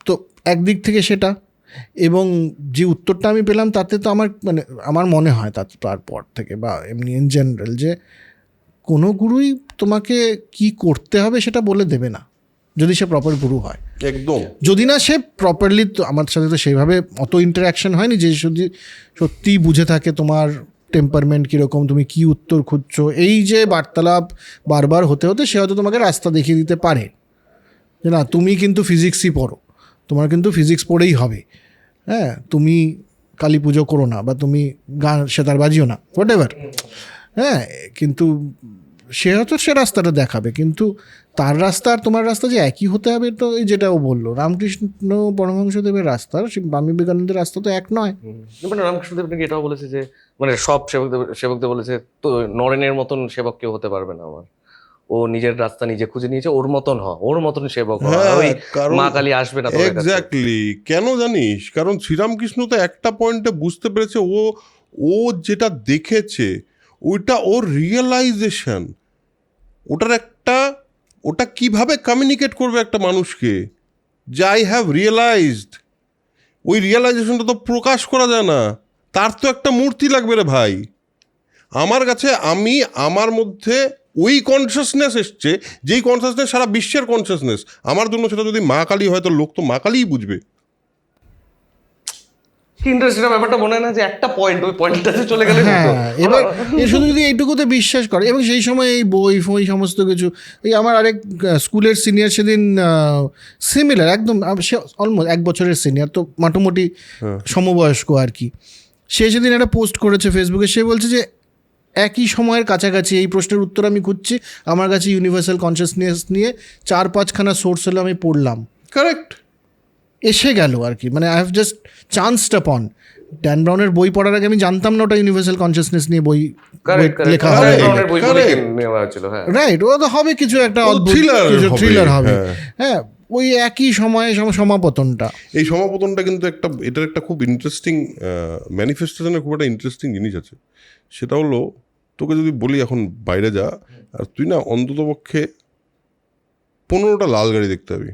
তো একদিক থেকে সেটা, এবং যে উত্তরটা আমি পেলাম তাতে তো আমার মনে হয় তারপর থেকে বা এমনি ইন জেনারেল, যে কোনো গুরুই তোমাকে কি করতে হবে সেটা বলে দেবে না, যদি সে প্রপার গুরু হয়। একদম, যদি না সে প্রপারলি, তো আমার সাথে তো সেইভাবে অত ইন্টারাকশন হয়নি যে যদি সত্যিই বুঝে থাকে তোমার টেম্পারমেন্ট কীরকম, তুমি কি উত্তর খুঁজছো, এই যে বার্তালাপ বারবার হতে হতে সে হয়তো তোমাকে রাস্তা দেখিয়ে দিতে পারে যে না তুমি কিন্তু ফিজিক্সই পড়ো, তোমার কিন্তু ফিজিক্স পড়েই হবে, হ্যাঁ তুমি কালী পুজো করো না, বা তুমি গান সেতার বাজিও না, হোয়াট এভার। হ্যাঁ, কিন্তু সে হয়তো সে রাস্তাটা দেখাবে, কিন্তু তার রাস্তা আর তোমার রাস্তা যে একই হতে হবে, তো এই যেটাও বললো রামকৃষ্ণ পরমহংসদেবের রাস্তা, স্বামী বিবেকানন্দের রাস্তা তো এক নয়। মানে রামকৃষ্ণদেব নাকি এটাও বলেছে যে মানে সব সেবকদের বলেছে তো নরেনের মতন সেবক কেউ হতে পারবে না আমার, ও নিজের রাস্তা নিজে খুঁজে নিয়েছে, ওর মতন সেবক, ওই মা কালী আসবে না। এক্স্যাক্টলি, কেন জানিস? কারণ শ্রীরামকৃষ্ণ তো একটা পয়েন্টে বুঝতে পেরেছে, ও যেটা দেখেছে ওইটা ওর রিয়েলাইজেশন, ওটা কিভাবে কমিউনিকেট করবে একটা মানুষকে, যে আই হ্যাভ রিয়েলাইজড, ওই রিয়েলাইজেশনটা তো প্রকাশ করা যায় না, তার তো একটা মূর্তি লাগবে রে ভাই। আমার কাছে আমার মধ্যে ওই কনসিয়াসনেস এসছে, যেই কনসিয়াসনেস সারা বিশ্বের কনসিয়াসনেস, আমার জন্য সেটা যদি মা কালী হয় তো লোক তো মা কালীই বুঝবে। কিন্তু সেটা ব্যাপারটা মনে হয় না যে একটা পয়েন্ট, ওই পয়েন্টটাতে চলে গেলে। হ্যাঁ, এবার এ শুধু যদি এইটুকুতে বিশ্বাস করে, এবং সেই সময় এই বই ফই সমস্ত কিছু, এই আমার আরেক স্কুলের সিনিয়র সেদিন সিমিলার একদম, সে অলমোস্ট 1 বছরের সিনিয়র, তো মোটামুটি সমবয়স্ক আর কি, সে সেদিন একটা পোস্ট করেছে ফেসবুকে, সে বলছে যে একই সময়ের কাছাকাছি এই প্রশ্নের উত্তর আমি খুঁজছি, আমার কাছে ইউনিভার্সাল কনসিয়াসনেস নিয়ে 4-5খানা সোর্স হলে আমি পড়লাম, কারেক্ট এসে গেল আর কি, মানে আই হ্যাভ জাস্ট চান্সড আপন। ড্যান ব্রাউনের বই পড়ার আগে আমি জানতাম না ওটা ইউনিভার্সাল কনসিয়াসনেস নিয়ে বই লেখা হবে, রাইট, ওটা তো হবে কিছু একটা থ্রিলার হবে। হ্যাঁ, ওই একই সময়ে সমাপতনটা, এই সমাপতনটা কিন্তু এটার একটা খুব ইন্টারেস্টিং ম্যানিফেস্টেশনের খুব একটা ইন্টারেস্টিং জিনিস আছে। সেটা হলো, তোকে যদি বলি এখন বাইরে যা, আর তুই না অন্ততপক্ষে 15টা লাল গাড়ি দেখতে পাবি,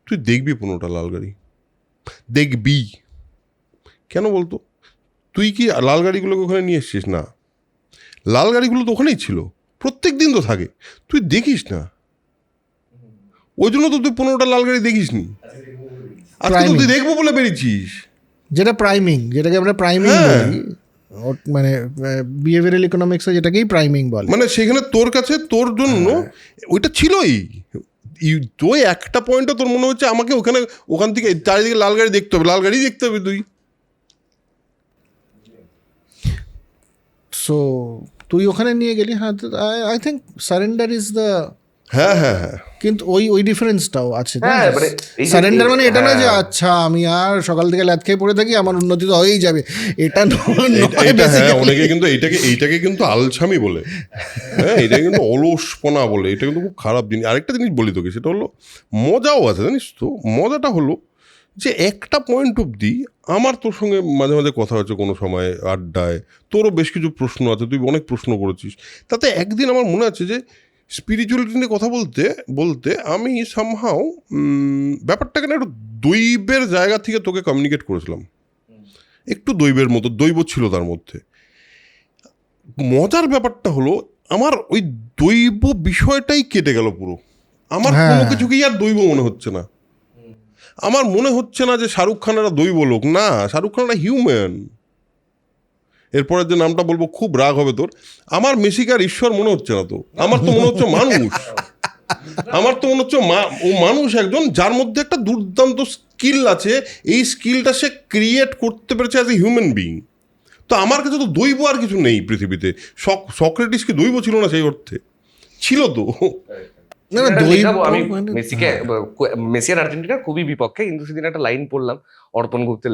তুই দেখবি 15টা লাল গাড়ি দেখবি। কেন বলতো? তুই কি লাল গাড়িগুলোকে ওখানে নিয়ে এসছিস? না, লাল গাড়িগুলো তো ওখানেই ছিল, প্রত্যেক দিন তো থাকে, তুই দেখিস না, ওই জন্য তো তুই 15টা লাল গাড়ি দেখিস নি, আজকে তো তুই দেখবো বলে বেরিয়েছিস। যেটা প্রাইমিং, যেটাকে আমরা প্রাইমিং বলি, মানে বিহেভিয়ারাল ইকোনমিক্সে যেটাকেই প্রাইমিং বলে, মানে সেখানে তোর কাছে তোর জন্য ওইটা ছিলই, তুই একটা পয়েন্টে তোর মনে হচ্ছে আমাকে ওখান থেকে চারিদিকে লাল গাড়ি দেখতে হবে, লাল গাড়ি দেখতে হবে তুই। সো তুই ওখানে নিয়ে গেলি। হ্যাঁ, I think surrender is the, হ্যাঁ হ্যাঁ হ্যাঁ, কিন্তু ওই ডিফারেন্সটাও আছে। সারেন্ডার মানে এটা না যে আচ্ছা আমি আর সকাল থেকে ল্যাদ খেয়ে পড়ে থাকি, আমার উন্নতি তো হয়েই যাবে, এটা অনেকে কিন্তু এইটাকে কিন্তু আলছামি বলে, হ্যাঁ এটা কিন্তু অলসপনা বলে, এটা কিন্তু খুব খারাপ জিনিস। আরেকটা জিনিস বলি তোকে, সেটা হলো মজাও আছে জানিস তো। মজাটা হলো যে একটা পয়েন্ট অবধি আমার তোর সঙ্গে মাঝে মাঝে কথা হচ্ছে কোনো সময় আড্ডায়, তোরও বেশ কিছু প্রশ্ন আছে, তুই অনেক প্রশ্ন করেছিস, তাতে একদিন আমার মনে আছে যে স্পিরিচুয়ালিটি নিয়ে কথা বলতে বলতে আমি সামহাও ব্যাপারটাকে না একটু দৈবের জায়গা থেকে তোকে কমিউনিকেট করেছিলাম, একটু দৈবের মতো, দৈব ছিল তার মধ্যে। মজার ব্যাপারটা হলো আমার ওই দৈব বিষয়টাই কেটে গেল পুরো। আমার কোনো কিছুকেই আর দৈব মনে হচ্ছে না। আমার মনে হচ্ছে না যে শাহরুখ খান একটা দৈব লোক, না, শাহরুখ খান একটা হিউম্যান। এরপরে যে নামটা বলবো খুব রাগ হবে তোর, আমার মেসিকার ঈশ্বর মনে হচ্ছে না তো, আমার তো মনে হচ্ছে মানুষ। আমার তো মনে হচ্ছে ও মানুষ একজন যার মধ্যে একটা দুর্দান্ত স্কিল আছে, এই স্কিলটা সে ক্রিয়েট করতে পেরেছে অ্যাজ এ হিউম্যান বিইং। তো আমার কাছে তো দৈব আর কিছু নেই পৃথিবীতে। সক্রেটিস কি দৈব ছিল না? সেই অর্থে ছিল তো। আমি মেসি আর আর্জেন্টিনার খুবই বিপক্ষে, কিন্তু সেদিন একটা লাইন পড়লাম অর্পণ গুপ্তের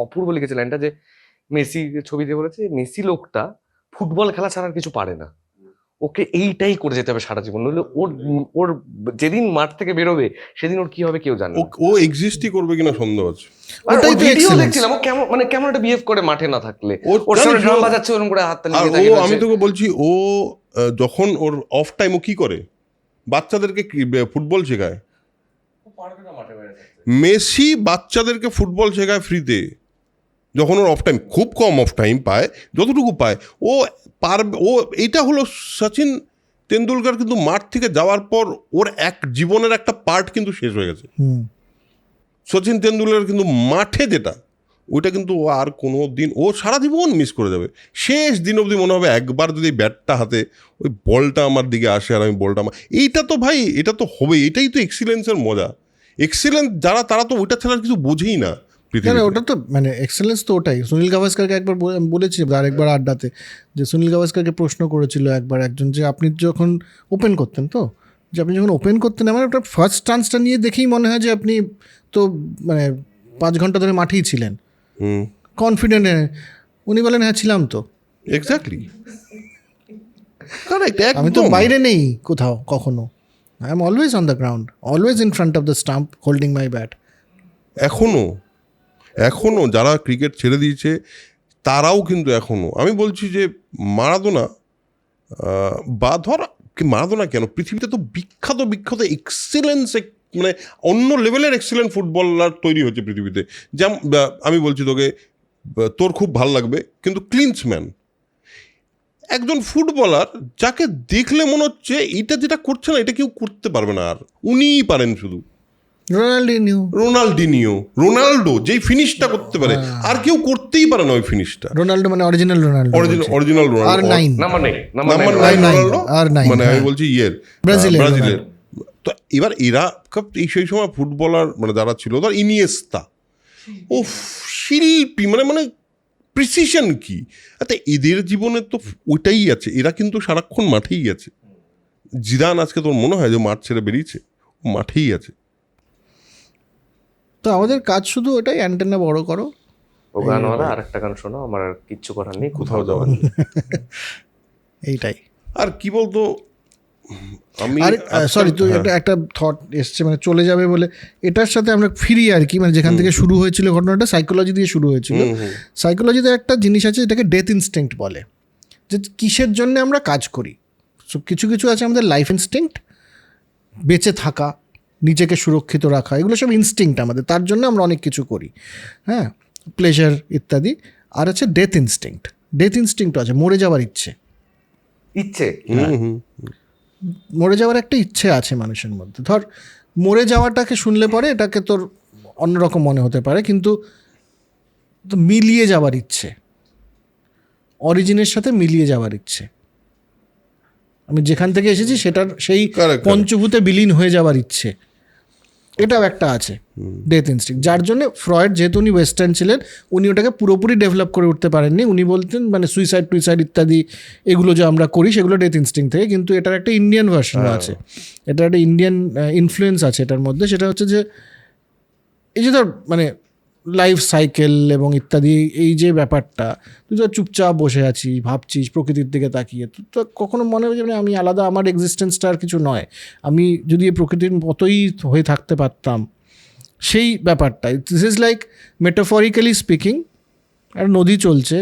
অপূর্ব লিখেছে লাইনটা, যে মেসি ছবি দিয়ে বলেছে মেসি লোকটা ফুটবল খেলা ছাড়া আর কিছু পারে না, ওকে এইটাই করে যেতে হবে সারা জীবন, নইলে ওর যেদিন মাঠ থেকে বেরোবে সেদিন ওর কি হবে কেউ জানে। ও এক্সিস্টই করবে কিনা সন্দেহ আছে। ওটাই তো ভিডিও দেখছিলাম ও কেমন মানে কেমন একটা বিহেভ করে মাঠে না থাকলে, ওর সামনে ড্রাম বাজাচ্ছে ওরকম করে হাত তালি দিয়ে থাকে। আমি তোকে বলছি, ও যখন ওর অফ টাইম ও কি করে, বাচ্চাদেরকে ফুটবল শেখায়। মেসি বাচ্চাদেরকে ফুটবল শেখায় ফ্রিতে, যখন ওর অফ টাইম, খুব কম অফ টাইম পায়, যতটুকু পায় ও পারবে। ও এইটা হলো সচিন তেন্ডুলকার কিন্তু মাঠ থেকে যাওয়ার পর ওর জীবনের একটা পার্ট কিন্তু শেষ হয়ে গেছে। সচিন তেন্ডুলকার কিন্তু মাঠে যেটা, ওইটা কিন্তু ও আর কোনো দিন, ও সারা জীবন মিস করে যাবে। শেষ দিন অবধি মনে হবে একবার যদি ব্যাটটা হাতে ওই বলটা আমার দিকে আসে আর আমি বলটা এইটা তো ভাই, এটা তো হবে, এটাই তো এক্সিলেন্সের মজা। এক্সিলেন্স যারা, তারা তো ওইটা ছাড়া কিছু বোঝেই না। ওটা তো মানে এক্সেলেন্স তো ওটাই। সুনীল গাভাস্কারকে একবার বলেছি আরেকবার আড্ডাতে, যে সুনীল গাভাস্কারকে প্রশ্ন করেছিল একবার একজন, যে আপনি যখন ওপেন করতেন, তো যে আপনি যখন ওপেন করতেন, আমার একটা ফার্স্ট চান্সটা নিয়ে দেখেই মনে হয় যে আপনি তো মানে 5 ঘন্টা ধরে মাঠেই ছিলেন, কনফিডেন্ট। উনি বলেন হ্যাঁ ছিলাম তো। এক্স্যাক্টলি, আমি তো বাইরে নেই কোথাও কখনো, I am always on the ground, always in front of the stump holding my bat. এখনও যারা ক্রিকেট ছেড়ে দিয়েছে তারাও কিন্তু এখনও, আমি বলছি যে মারাদোনা বা ধর মারাদোনা কেন, পৃথিবীতে তো বিখ্যাত এক্সিলেন্স, মানে অন্য লেভেলের এক্সিলেন্ট ফুটবলার তৈরি হচ্ছে পৃথিবীতে। যেমন আমি বলছি তোকে, তোর খুব ভাল লাগবে, কিন্তু ক্লিন্সম্যান একজন ফুটবলার যাকে দেখলে মনে হচ্ছে এটা যেটা করছে না এটা কেউ করতে পারবে না, আর উনিই পারেন শুধু। রোনাল্ডো যেই ফিনিশটা করতে পারে আর কেউ করতেই পারে না ওই ফিনিশটা। রোনাল্ডো মানে অরিজিনাল রোনাল্ডো, মানে আমি বলছি ব্রাজিলের। তো এবার এরা সেই সময় ফুটবলার মানে যারা ছিল, ধর ইনিয়েস্তা, ও শিল্পী, মানে প্রিসিশন কি, আচ্ছা এদের জীবনে তো ওইটাই আছে, এরা কিন্তু সারাক্ষণ মাঠেই আছে। জিদান আজকে তোর মনে হয় যে মাঠ ছেড়ে বেরিয়েছে? মাঠেই আছে। তো আমাদের কাজ শুধু ওটাই, অ্যান্টেনা বড় করো, ও গান ওরা আর একটা গান শোনো, আমার আর কিচ্ছু করার নেই, কোথাও যাওয়ার নেই, এইটাই। আর কি বলতো, আমি সরি, তুই একটা থট এসছে মানে চলে যাবে বলে, এটার সাথে আমরা ফিরি আর কি, মানে যেখান থেকে শুরু হয়েছিল ঘটনাটা, সাইকোলজি দিয়ে শুরু হয়েছিল। সাইকোলজিতে একটা জিনিস আছে যেটাকে ডেথ ইনস্টিংক্ট বলে, যে কিসের জন্য আমরা কাজ করি। সো কিছু কিছু আছে আমাদের লাইফ ইনস্টিংক্ট, বেঁচে থাকা, নিজেকে সুরক্ষিত রাখা, এগুলো সব ইনস্টিংক্ট আমাদের, তার জন্য আমরা অনেক কিছু করি, হ্যাঁ, প্লেজার ইত্যাদি। আর আছে ডেথ ইনস্টিংক্ট। ডেথ ইনস্টিংক্ট আছে মরে যাওয়ার ইচ্ছে, মরে যাওয়ার একটা ইচ্ছে আছে মানুষের মধ্যে। ধর মরে যাওয়াটাকে শুনলে পরে এটাকে তোর অন্যরকম মনে হতে পারে, কিন্তু মিলিয়ে যাওয়ার ইচ্ছে, অরিজিনের সাথে মিলিয়ে যাওয়ার ইচ্ছে, আমি যেখান থেকে এসেছি সেটার সেই পঞ্চভূতে বিলীন হয়ে যাওয়ার ইচ্ছে, এটাও একটা আছে ডেথ ইনস্টিংক্ট। যার জন্য ফ্রয়েড, যেহেতু উনি ওয়েস্টার্ন ছিলেন, উনি ওটাকে পুরোপুরি ডেভেলপ করে উঠতে পারেননি। উনি বলতেন মানে সুইসাইড ইত্যাদি এগুলো যে আমরা করি সেগুলো ডেথ ইনস্টিংক্ট থেকে, কিন্তু এটার একটা ইন্ডিয়ান ভার্সনও আছে, এটার একটা ইন্ডিয়ান ইনফ্লুয়েন্স আছে এটার মধ্যে। সেটা হচ্ছে যে এই যে ধর মানে লাইফ সাইকেল এবং ইত্যাদি, এই যে ব্যাপারটা, তুই তো চুপচাপ বসে আছিস, ভাবছিস প্রকৃতির দিকে তাকিয়ে, তো কখনো মনে হয় যে আমি আলাদা, আমার এক্সিস্টেন্সটা আর কিছু নয়, আমি যদি এই প্রকৃতির মতোই হয়ে থাকতে পারতাম, সেই ব্যাপারটা। This is like metaphorically speaking, একটা নদী চলছে,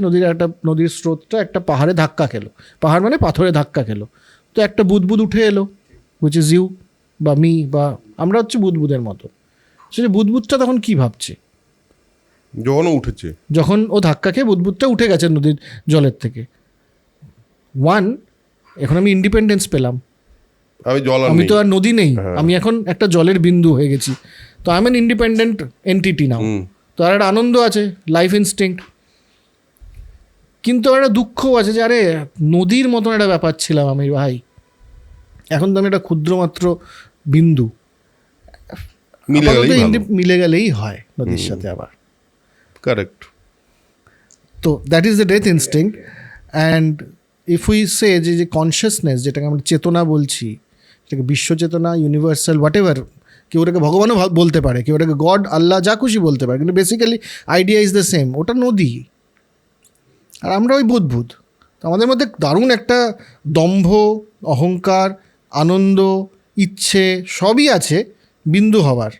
নদীর স্রোতটা একটা পাহাড়ে ধাক্কা খেলো, পাহাড় মানে পাথরে ধাক্কা খেলো, তো একটা বুদবুদ উঠে এলো, হুইচ ইজ ইউ বা মি, বা আমরা হচ্ছে বুদবুদের মতো। সে বুদবুদটা তখন কি ভাবছে যখন ও উঠেছে, যখন ও ধাক্কা খেয়ে বুদবুদটা উঠে গেছে নদীর জলের থেকে? এখন আমি ইন্ডিপেন্ডেন্স পেলাম, আমি জল আর আমি নেই। তো আর নদী নেই, আমি এখন একটা জলের বিন্দু হয়ে গেছি, তো I am an independent entity now. তো আর একটা আনন্দ আছে, লাইফ ইনস্টিংক্ট, কিন্তু একটা দুঃখও আছে যে আরে নদীর মতন একটা ব্যাপার ছিলাম আমি ভাই, এখন তো আমি একটা ক্ষুদ্র মাত্র বিন্দু। মিলে গেলেই ভালো। মিলে গেলেই হয় নদীর সাথে আবার। কারেক্ট। তো that is the death instinct. And if we say যে কনসিয়াসনেস, যেটাকে আমরা চেতনা বলছি, সেটাকে বিশ্ব চেতনা, ইউনিভার্সাল, হোয়াট এভার, কেউ ওটাকে ভগবানও বলতে পারে, কেউ ওটাকে গড, আল্লাহ, যা খুশি বলতে পারে, কিন্তু basically idea is the same. ওটা নদী, আর আমরা ওই বুদবুদ। তো আমাদের মধ্যে দারুণ একটা দম্ভ, অহংকার, আনন্দ, ইচ্ছে সবই আছে বিন্দু হবার,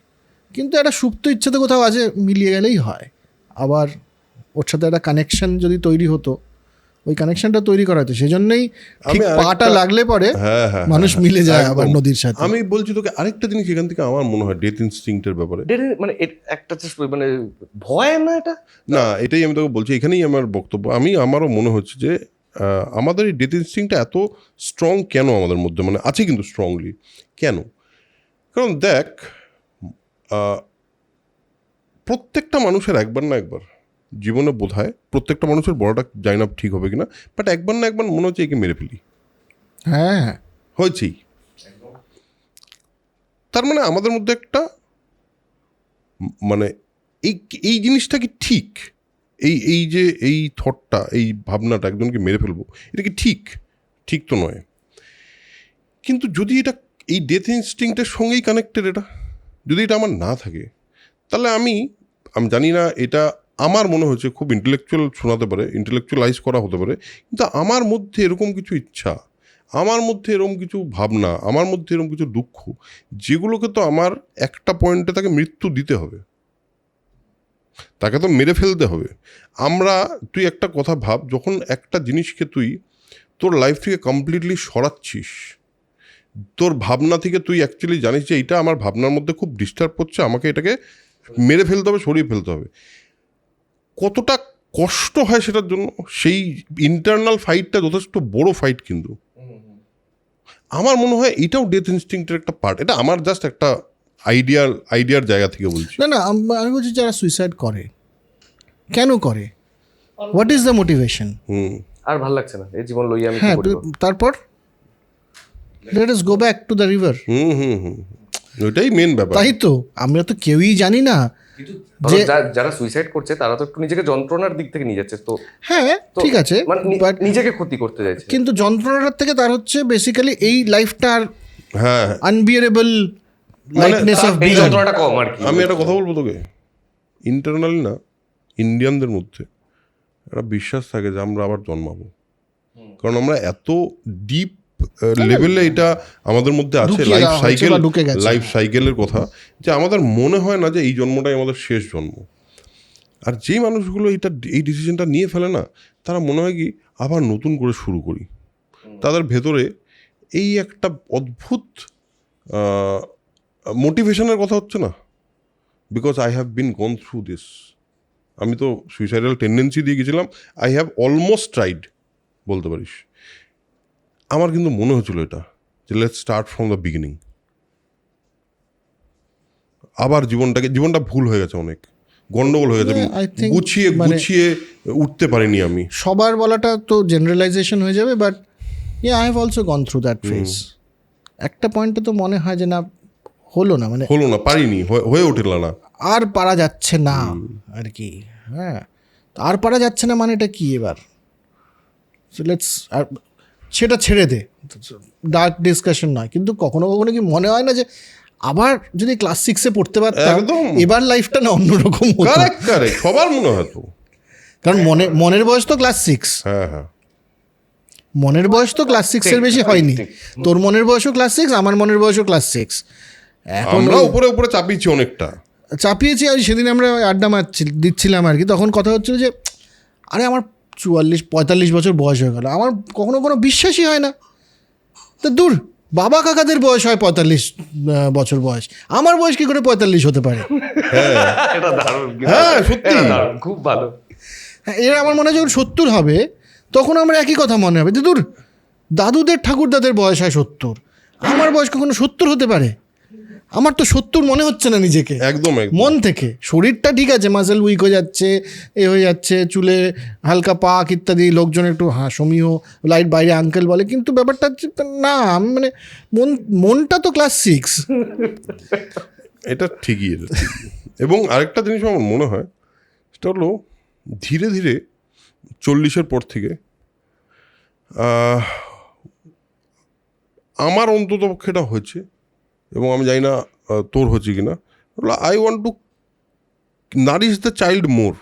কিন্তু একটা সুপ্ত ইচ্ছে তো কোথাও আছে, মিলিয়ে গেলেই হয়। আবার ওর সাথে একটা কানেকশন যদি তৈরি হতো, ওই কানেকশনটা তৈরি করা হতো, সেজন্যই ঠিক পাটা লাগলে পরে মানুষ মিলে যায় আবার নদীর সাথে। আমি বলছি তোকে আরেকটা জিনিস এখান থেকে আমার মনে হয় ডেথ ইনস্টিংক্টের ব্যাপারে, মানে একটা মানে ভয় না এটা? না, এটাই আমি তোকে বলছি, এখানেই আমার বক্তব্য। আমারও মনে হচ্ছে যে আমাদের এই ডেথ ইনস্টিংক্টটা এত স্ট্রং কেন আমাদের মধ্যে, মানে আছে কিন্তু স্ট্রংলি কেন? কারণ দেখ, প্রত্যেকটা মানুষের একবার না একবার জীবনে বোধ হয়, প্রত্যেকটা মানুষের বড়টা জানি না ঠিক হবে কিনা, বাট একবার না একবার মনে হচ্ছে একে মেরে ফেলি। হ্যাঁ, হয়েছেই। তার মানে আমাদের মধ্যে একটা মানে এই জিনিসটা কি ঠিক, এই যে এই থটটা, এই ভাবনাটা একজনকে মেরে ফেলবো, এটা কি ঠিক? ঠিক তো নয়। কিন্তু যদি এটা এই ডেথ ইনস্টিংক্টের সঙ্গেই কানেক্টেড, যদি এটা আমার না থাকে, তাহলে আমি জানি না, এটা আমার মনে হচ্ছে খুব ইন্টেলেকচুয়াল শোনাতে পারে, ইন্টেলেকচুয়ালাইজ করা হতে পারে, কিন্তু আমার মধ্যে এরকম কিছু ইচ্ছা, আমার মধ্যে এরকম কিছু ভাবনা, আমার মধ্যে এরকম কিছু দুঃখ, যেগুলোকে তো আমার একটা পয়েন্টে তাকে মৃত্যু দিতে হবে, তাকে তো মেরে ফেলতে হবে। তুই একটা কথা ভাব, যখন একটা জিনিসকে তুই তোর লাইফ থেকে কমপ্লিটলি সরাচ্ছিস, তোর ভাবনা থেকে তুই অ্যাকচুয়ালি জানিস যে এটা আমার ভাবনার মধ্যে খুব ডিস্টার্ব করছে, আমাকে এটাকে মেরে ফেলতে হবে, সরিয়ে ফেলতে হবে, কতটা কষ্ট হয় সেটার জন্য। সেই ইন্টারনাল ফাইটটা যথেষ্ট বড় ফাইট, কিন্তু আমার মনে হয় এটাও ডেথ ইনস্টিংক্টের একটা পার্ট। এটা আমার জাস্ট একটা আইডিয়ার জায়গা থেকে বলছি। না আমি বলছি যারা সুইসাইড করে কেন করে, হোয়াট ইজ দ্য মোটিভেশন? আর ভালো লাগছে না এই জীবন লইয়া আমি কি হ্যাঁ, করব? তারপর let us go back to the river. ওইটাই মেন ব্যাপার। তাই তো আমরা তো কেউই জানি না যে যারা সুইসাইড করছে তারা তো একটু নিজেকে যন্ত্রণার দিক থেকে নিয়ে যাচ্ছে, তো হ্যাঁ ঠিক আছে, মানে নিজেকে ক্ষতি করতে যাচ্ছে, কিন্তু যন্ত্রণাটার থেকে তার হচ্ছে বেসিক্যালি এই লাইফটার হ্যাঁ আনবিয়ারেবল লাইটনেস অফ এই যন্ত্রণাটা কম আর কি। আমি একটা কথা বলবো তোকে, ইন্টারনালি না, ইন্ডিয়ানদের মধ্যে একটা বিশ্বাস থাকে যে আমরা আবার জন্মাবো, কারণ আমরা এত ডিপ লেভেলে এটা আমাদের মধ্যে আছে, লাইফ সাইকেলের কথা, যে আমাদের মনে হয় না যে এই জন্মটাই আমাদের শেষ জন্ম। আর যেই মানুষগুলো এই ডিসিশনটা নিয়ে ফেলে না, তারা মনে হয় কি আবার নতুন করে শুরু করি। তাদের ভেতরে এই একটা অদ্ভুত মোটিভেশনের কথা হচ্ছে না, because I have been gone through this. আমি তো সুইসাইডাল টেন্ডেন্সি দিয়ে গেছিলাম, আই হ্যাভ অলমোস্ট ট্রাইড বলতে পারিস। আমার কিন্তু মনে হচ্ছিল এটা যে let's start from the beginning. আবার জীবনটা ভুল হয়ে গেছে, অনেক গন্ডগোল হয়ে গেছে, গুছিয়ে উঠতে পারিনি আমি। সবার বলাটা তো জেনারেলাইজেশন হয়ে যাবে, but I have also gone through that phase. একটা পয়েন্টে তো মনে হয় যে না, হলো না, পারিনি, হয়ে উঠল না, আর পারা যাচ্ছে না আর কি। হ্যাঁ, আর পারা যাচ্ছে না মানে এটা কি এবার? আর সেটা ছেড়ে দে, ডার্ক ডিসকাশন নয়, কিন্তু কখনো কখনো কি মনে হয় না যে আবার যদি ক্লাস 6-এ পড়তে পারতাম, এবার লাইফটা না অন্যরকম হতো। সবার মনে হতো, কারণ মনের বয়স তো ক্লাস 6। হ্যাঁ, মনের বয়স তো ক্লাস 6-এর বেশি হয়নি। তোর মনের বয়সও ক্লাস 6, আমার মনের বয়সও ক্লাস 6। আমরা উপরে চাপিয়েছি, অনেকটা চাপিয়েছি। সেদিন আমরা আড্ডা দিচ্ছিলাম আর কি, তখন কথা হচ্ছিল যে আরে আমার 44-45 বছর বয়স হয়ে গেল, আমার কখনো কোনো বিশ্বাসই হয় না। তো দূর, বাবা কাকাদের বয়স হয় 45 বছর বয়স, আমার বয়স কি করে 45 হতে পারে? এটা দারুণ, হ্যাঁ, সত্যি। এটা দারুণ, খুব ভালো। হ্যাঁ, এর আমার মনে হয় যখন 70 হবে তখন আমার একই কথা মনে হবে যে দূর, দাদুদের ঠাকুরদাদের বয়স হয় 70, আমার বয়স কখনো 70 হতে পারে? আমার তো 70 মনে হচ্ছে না নিজেকে, একদম একদম। মন থেকে। শরীরটা ঠিক আছে, মাসেল উইক হয়ে যাচ্ছে, এ হয়ে যাচ্ছে, চুলে হালকা পাক ইত্যাদি, লোকজন একটু সমীহ লাইট বাইরে আঙ্কেল বলে, কিন্তু ব্যাপারটা হচ্ছে না, আমি মানে মনটা তো ক্লাস 6। এটা ঠিকই, এটা ঠিকই। এবং আরেকটা জিনিস আমার মনে হয় সেটা হলো ধীরে ধীরে 40-এর পর থেকে আমার অন্তত পক্ষে এটা হয়েছে, এবং আমি জানি না তোর হচ্ছে কিনা, I want to nourish the child more.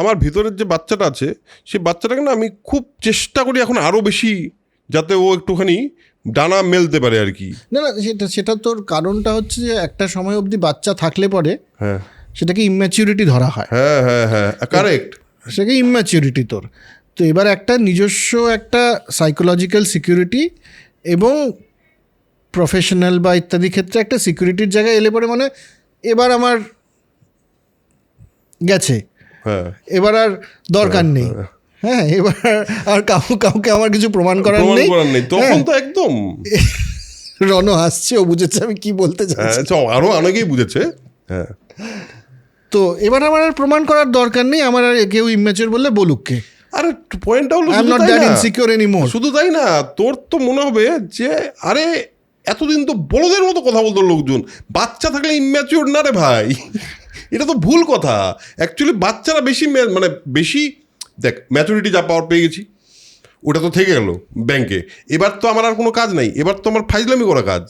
আমার ভিতরের যে বাচ্চাটা আছে সেই বাচ্চাটাকে না আমি খুব চেষ্টা করি এখন আরও বেশি, যাতে ও একটুখানি ডানা মেলতে পারে আর কি। না না, সেটা তোর কারণটা হচ্ছে যে একটা সময় অবধি বাচ্চা থাকলে পরে হ্যাঁ সেটাকে ইম্যাচিউরিটি ধরা হয়। হ্যাঁ হ্যাঁ হ্যাঁ, কারেক্ট। সেটাকে ইম্যাচিউরিটি তোর। তো এবার একটা নিজস্ব একটা সাইকোলজিক্যাল সিকিউরিটি এবং প্রফেশনাল বা ইত্যাদি ক্ষেত্রে একটা সিকিউরিটির জায়গায় এলে পরে মানে এবার আমার গেছে, হ্যাঁ, এবার আর দরকার নেই। হ্যাঁ, এবার আর কাউকে আমার কিছু প্রমাণ করার প্রমাণ নেই। করার নেই, তখন তো একদম। রণ হাসছে, ও বুঝেছে আমি কি বলতে হ্যাঁ, চাইছি। আরো অনেকেই বুঝেছে। হ্যাঁ, তো এবার আমার আর প্রমাণ করার দরকার নেই, আমার আর কেউ ইম্যাচিওর বললে বলুক কে, আরে পয়েন্টটা হলো আই এম শুধু নট তাই দ্যাট না, ইনসিকিউর এনিমোর। শুধু তাই না, তোর তো মনে হবে যে আরে এতদিন তো বড়দের মতো কথা বলতো লোকজন, বাচ্চা থাকলে ইম্যাচিওর না রে ভাই। এটা তো ভুল কথা। অ্যাকচুয়ালি বাচ্চারা বেশি মানে বেশি, দেখ ম্যাচুরিটি যা পাওয়ার পেয়ে গেছি ওটা তো থেকে গেল ব্যাংকে, এবার তো আমার আর কোনো কাজ নাই, এবার তো আমার ফাইজলামি করা কাজ।